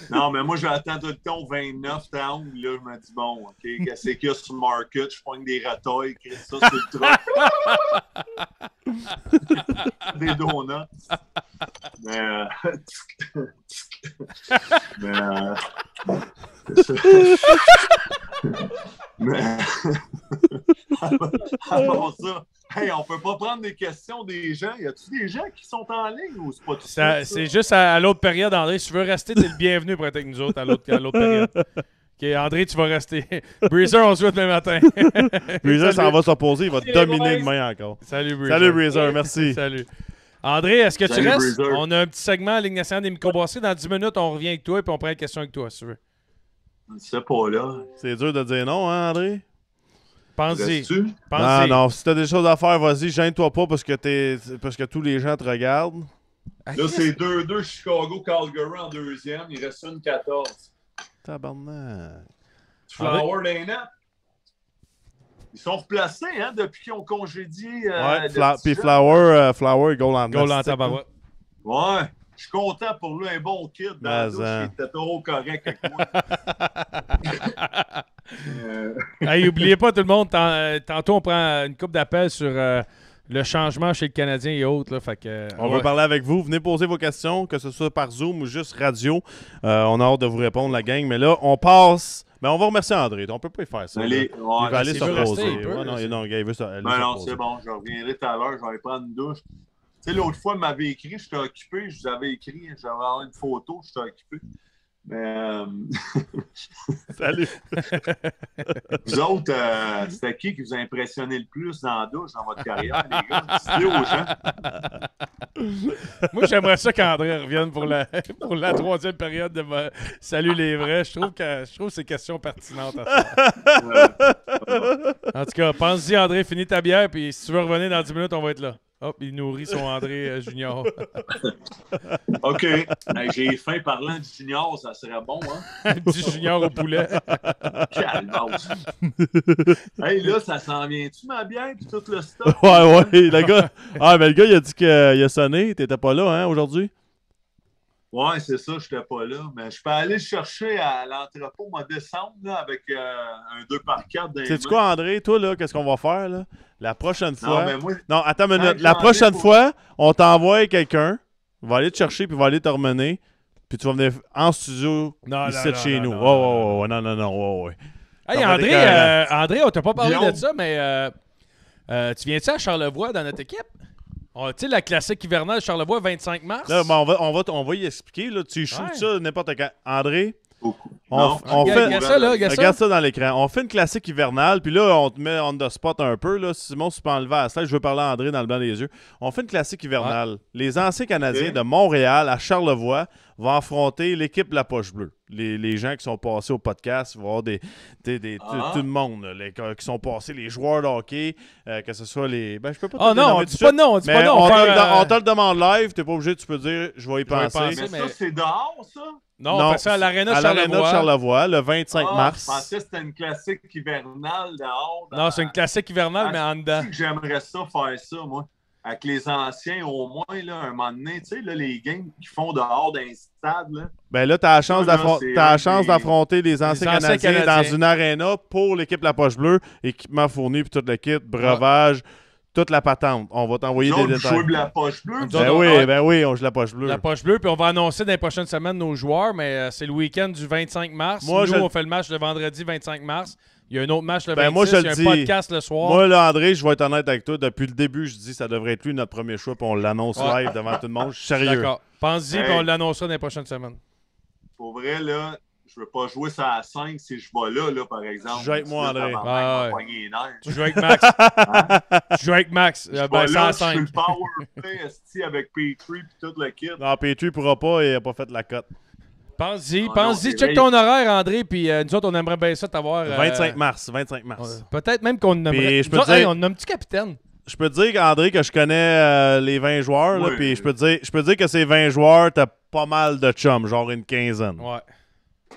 Non, mais moi, j'attends tout le temps au 29 temps. Là, je me dis, bon, OK, qu'est-ce qu'il y a sur le market? Je pogne des ratailles, ça, c'est le truc. Des donuts. Mais avant ça, Hey, on peut pas prendre des questions des gens. Y a-tu des gens qui sont en ligne ou c'est pas tout Ça, ça? c'est juste à l'autre période, André. Si tu veux rester, t'es le bienvenu pour être avec nous autres à l'autre période. OK, André, tu vas rester. Breezer, on se voit demain matin. Breezer s'en va s'opposer, il va Salut, dominer les demain encore. Salut, Breezer. Salut Breezer, merci. Salut. André, est-ce que tu Salut, restes? Breezer. On a un petit segment Ligue nationale des microbrasseries. Dans 10 minutes, on revient avec toi et on prend une question avec toi, si tu veux. Je sais pas, là. C'est dur de dire non, hein, André? Pense-y. Restes-tu? Non, Pense-y. non, si t'as des choses à faire, vas-y, gêne-toi pas parce que tous les gens te regardent. Ah, Là, Chris, c'est 2-2 Chicago-Calgary en deuxième. Il reste une 14. Tabarnak. Flower des nets. Ils sont replacés, hein, depuis qu'ils ont congédié. Ouais, le petit puis jeune. Flower, il goal en Goal en nasty. tabarouette. Ouais. Je suis content pour lui, un bon kid. Dans la Mais, douche, il était trop correct avec moi. Hey, oubliez pas, tout le monde, tantôt, on prend une coupe d'appels sur le changement chez le Canadien et autres. Là, fait que, On ouais. veut parler avec vous. Venez poser vos questions, que ce soit par Zoom ou juste radio. On a hâte de vous répondre, la gang. Mais là, on passe. Mais on va remercier André. On peut pas y faire ça. Allez, là. ouais, Il va aller s'il se veut rester, reposer. il peut, Ouais, non, là, non, il veut aller Ben se non, reposer. c'est bon, je reviendrai tout à l'heure, je vais aller prendre une douche. Tu sais, l'autre fois, il m'avait écrit, j'étais occupé, je vous avais écrit, j'avais une photo, j'étais occupé. Mais Salut. vous autres, c'était qui vous a impressionné le plus dans la douche dans votre carrière, les gars? Dites-le aux gens. Moi, j'aimerais ça qu'André revienne pour la troisième période de Salut les vrais. Je trouve que c'est une question pertinente à faire. En tout cas, pense-y, André, finis ta bière, puis si tu veux revenir dans 10 minutes, on va être là. Hop, il nourrit son André Junior. OK. Hey, j'ai faim parlant du junior, ça serait bon, hein? Du Junior au poulet. Calvasse. Hey, là, ça s'en vient-tu, ma bière, puis tout le stock? Ouais, le gars. Ah, mais le gars, il a dit qu'il a sonné. T'étais pas là, hein, aujourd'hui? Ouais, c'est ça, je n'étais pas là. Mais je peux aller le chercher à l'entrepôt, moi, descendre là, avec un 2x4 dans les Sais-tu mains. quoi, André? Toi, là, qu'est-ce qu'on va faire, là? La prochaine fois. Non, mais moi, Non, attends une minute. Quand La j'en prochaine ai fois, on t'envoie quelqu'un. Il va aller te chercher, puis il va aller te ramener. Puis tu vas venir en studio, Non, ici non, de chez non, nous. non, Ouais, non. Ouais. Hey, Ça va André, être André, on t'a pas parlé Guillaume. de ça, mais tu viens-tu à Charlevoix dans notre équipe? Tu sais, la classique hivernale Charlevoix, 25 mars. Là, ben, on va y expliquer. Là. Tu shoots Ouais. ça n'importe quand. André, beaucoup. on Non, fait- Regarde ça, là, regarde ça. regarde ça dans l'écran. On fait une classique hivernale, puis là, on te met on the spot un peu. Là. Simon, si tu peux enlever à la slide, je veux parler à André dans le blanc des yeux. On fait une classique hivernale. Les anciens Canadiens Ok. de Montréal à Charlevoix vont affronter l'équipe de la Poche Bleue. Les gens qui sont passés au podcast, il va y avoir tout le monde, là, qui sont passés, les joueurs de hockey, que ce soit les... Ben, je peux pas te Oh les non, nommer on tout dit de pas suite, non, on dit mais pas non. on va te le demande live, t'es pas obligé, tu peux dire, je vais y Je vais y penser. penser. Mais mais- ça, c'est dehors, ça? Non, on fait ça à l'Arena de Charlevoix. Charlevoix, le 25 Je mars. pensais que c'était une classique hivernale dehors. Non, c'est une classique hivernale, mais en dedans. Tu sais que j'aimerais ça faire ça, moi. Avec les anciens, au moins, là, un moment donné, tu sais, là, les games qu'ils font dehors d'un stade, là. Ben là, t'as la chance Ça, là, c'est t'as la un chance des- d'affronter les anciens anciens Canadiens Canadiens. dans une aréna pour l'équipe La Poche Bleue, équipement fourni puis toute l'équipe, breuvage, toute la patente. On va t'envoyer Nous des autres, vous détails. jouez de la poche bleue. Nous vous autres, autres, Ben oui, on joue La Poche Bleue. La poche bleue, puis on va annoncer dans les prochaines semaines nos joueurs, mais c'est le week-end du 25 mars. Moi, Nous, je- on fait le match le vendredi 25 mars. Il y a un autre match le Ben, 26, moi, je il y le a un dis. podcast le soir. Moi, là, André, je vais être honnête avec toi. Depuis le début, je dis que ça devrait être lui notre premier choix, puis on l'annonce Ouais. live devant tout le monde. Je suis sérieux. D'accord. Pense-y, Hey. puis on l'annoncera dans les prochaines semaines. Pour vrai, là, je veux pas jouer ça à 5 si je vais là, par exemple. Tu joues avec moi, Là, André. tabarnak, Ah, on va ouais. pogner les nerfs. Tu joues avec Max. Tu joues avec Max. Je vais Ben, là, 105. je suis le power play, esti, avec Petrie et tout le kit. Non, Petrie pourra pas et il n'a pas fait la cote. Pense-y, Oh, pense-y. non, Check c'est ton horaire, André, puis nous autres, on aimerait bien ça t'avoir. 25 mars. Peut-être même qu'on aimerait. Puis, je peux Nous autres, te dire- hey, on a un petit capitaine. Je peux te dire, André, que je connais les 20 joueurs, là, Oui. puis je peux te dire que ces 20 joueurs, t'as pas mal de chums, genre une quinzaine. Ouais.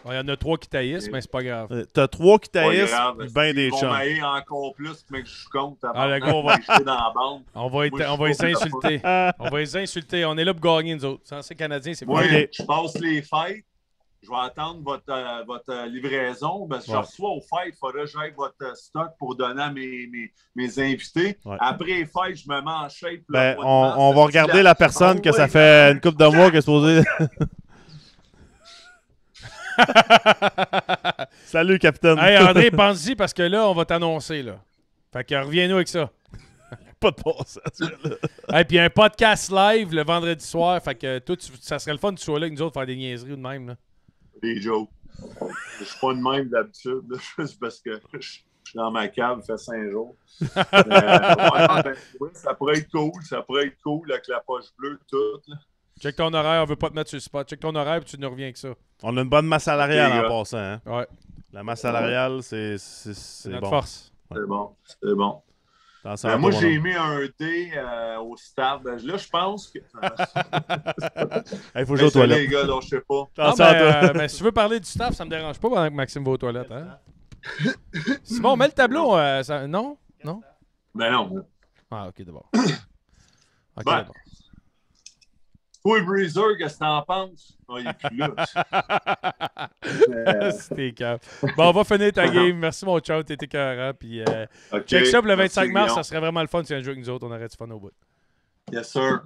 Il y en a 3 qui taillissent, mais c'est pas grave. T'as 3 qui Pas taillissent, grave, puis ben des ils vont chums. m'haïr encore plus, mais que je compte. Ah, le tabarnak, gars, on va- je vais jeter dans la bande. On va, Moi, je on va les suis pas insulter. On va les insulter. On est là pour gagner, nous autres. Censé Canadien, c'est Moi, pas Ok. je passe les fêtes. Je vais attendre votre livraison. Ben, si je Ouais. reçois aux fêtes, il faudra que j'aille votre stock pour donner à mes invités. Ouais. Après les fêtes, je me mets en shape. le Ben, mois de mars. on va regarder la personne que ça fait une couple de mois qu'elle est supposée. Salut, capitaine. Hey, André, pense-y parce que là, on va t'annoncer. Là. Fait que reviens-nous avec ça. pas de bon sens. Et puis un podcast live le vendredi soir. Fait que toi, ça serait le fun que tu sois là avec nous autres faire des niaiseries ou de même. Là. Des jokes. Je suis pas de même d'habitude, là, juste parce que je suis dans ma cave, il fait 5 jours. Ouais, ça pourrait être cool avec la poche bleue, tout. Là. Check ton horaire, on veut pas te mettre sur le spot. Check ton horaire, puis tu nous reviens avec ça. On a une bonne masse salariale Ok, en passant. Hein? Ouais. La masse salariale, c'est Notre bon. force. C'est bon. Moi, Moi, j'ai mis un dé au stade. Là, je pense que. Il faut jouer aux toilettes. Les gars, là, je sais pas. Non, mais si tu veux parler du staff, ça me dérange pas pendant que Maxime va aux toilettes. Hein? Simon, mets le tableau. Non? Non? Ben non. Ah, ok, d'abord. Ok, Ben. d'abord. Toi, Breezer, qu'est-ce que t'en penses? Ah, il est plus là. C'était calme. Bon, on va finir ta game. Merci, mon chat. T'étais écœurant. Puis, OK. check ça pour le 25 Merci, mars. Guillaume. Ça serait vraiment le fun si un jeu avec nous autres, on aurait du fun au bout. Yes, sir.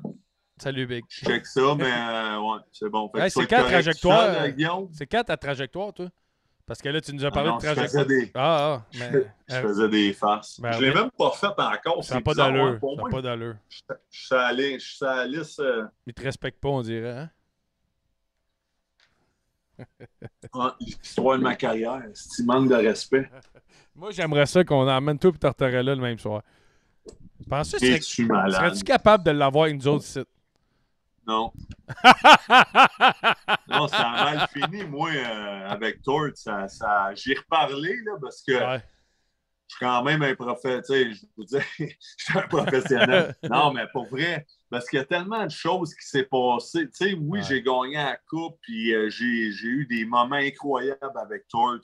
Salut, Big. Je check ça, mais ouais, c'est bon. Fait que Hey, tu vas c'est être quand la correct trajectoire? tout seul, Guillaume? C'est quand ta trajectoire, toi? Parce que là, tu nous as parlé non, de je trajectoire. faisais des- Mais. Je faisais des farces. Ben, Je l'ai oui. même pas fait encore. Ça n'a C'est pas bizarre, d'allure. hein. Pour Ça n'a moi, pas d'allure. je suis allé sur la liste. Ils te respectent pas, on dirait. Hein? L'histoire de ma carrière. C'est un manque de respect. Moi, j'aimerais ça qu'on emmène tout et Tortorella le même soir. Penses-tu que Es-tu malade? serais-tu capable de l'avoir avec nous autres ici? Non. Non, ça a mal fini, moi, avec Tort. J'y ai reparlé, là, parce que Ouais. je suis quand même un professionnel. Tu sais, je vous dis, je suis un professionnel. Non, mais pour vrai, parce qu'il y a tellement de choses qui s'est passé. Tu sais, oui, Ouais. j'ai gagné la coupe, puis j'ai eu des moments incroyables avec Torts.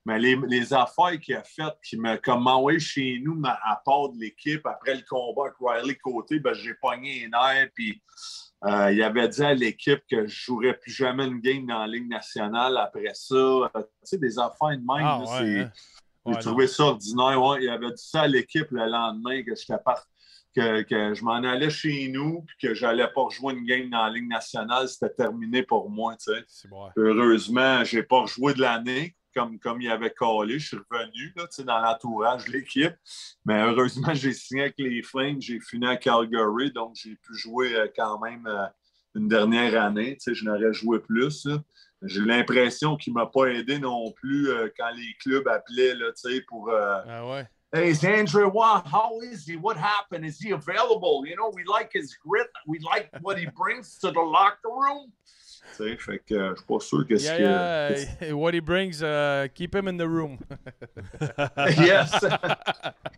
Mais les affaires qu'il a faites, qui m'a comme envoyé chez nous à part de l'équipe, après le combat avec Riley Côté, ben, j'ai pogné les nerfs, puis il avait dit à l'équipe que je ne jouerais plus jamais une game dans la Ligue nationale après ça. Tu sais, des affaires de même, Ah, là, ouais, c'est... hein? J'ai Ouais, trouvé ça ordinaire. Ouais. Il avait dit ça à l'équipe le lendemain que que je m'en allais chez nous puis que j'allais pas rejouer une game dans la Ligue nationale. C'était terminé pour moi. Tu sais. C'est bon. Heureusement, j'ai pas rejoué de l'année comme il avait collé. Je suis revenu là, tu sais, dans l'entourage de l'équipe. Mais heureusement, j'ai signé avec les Flames. J'ai fini à Calgary. Donc, j'ai pu jouer quand même une dernière année. Tu sais, je n'aurais joué plus. Là. J'ai l'impression qu'il ne m'a pas aidé non plus quand les clubs appelaient là, pour Ah ouais. Hey, is Andrew Waugh? How is he? What happened? Is he available? You know, we like his grit. We like what he brings to the locker room. Tu sais, fait que je suis pas sûr que ce Yeah. What he brings, keep him in the room. Yes.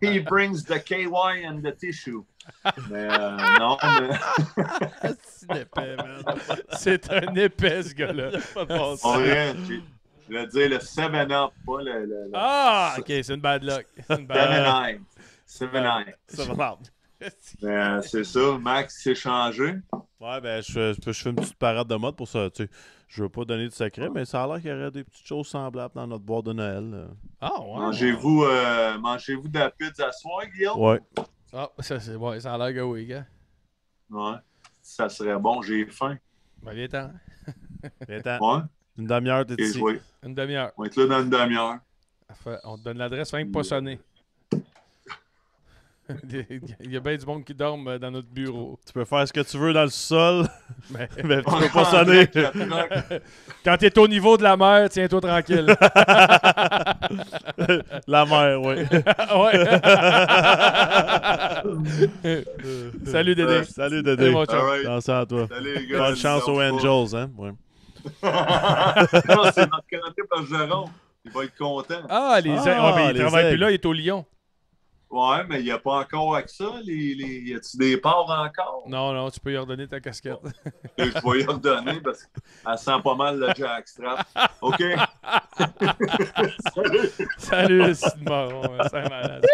He brings the KY and the tissue. Mais non, mais... C'est épais, man. C'est un épais, ce gars-là. En vrai, je voulais dire le 7-Up, pas le Ah, ok, c'est une bad luck. C'est une bad luck. 7-9. Ça va mal. Mais c'est ça, Max s'est changé. Ouais, ben, je fais une petite parade de mode pour ça. Tu sais, je veux pas donner de secret, mais ça a l'air qu'il y aurait des petites choses semblables dans notre boîte de Noël. Ah, ouais. Mangez-vous de la pizza ce soir, Guillaume? Ouais. Ah, ouais, ça a l'air que oui, gars. Ouais. Ça serait bon, j'ai faim. Ben, viens-t'en. Attends, Ouais. une demi-heure, t'es Et ici. jouer. Une demi-heure. On va être là dans une demi-heure. On te donne l'adresse, rien que pas sonner. Il y a bien du monde qui dorme dans notre bureau. Tu peux faire ce que tu veux dans le sol, Mais mais tu peux pas sonner. quand t'es au niveau de la mer, tiens-toi tranquille. La mer, oui. Ouais. Salut, Dédé. Salut, Salut, Dédé. mon chum. All right. Pense à toi. Salut, les gars. Bonne chance aux Angels, hein. Ouais. Non, c'est notre canapé par Jérôme. Il va être content. Ah, Ah, ouais, mais il les travaille plus aigles. là, il est au Lyon. Ouais, mais il n'y a pas encore avec ça. Y a-tu des parts encore? Non, tu peux lui redonner ta casquette. Je vais y redonner parce qu'elle sent pas mal le jackstrap. OK? Salut, c'est marron, c'est malade.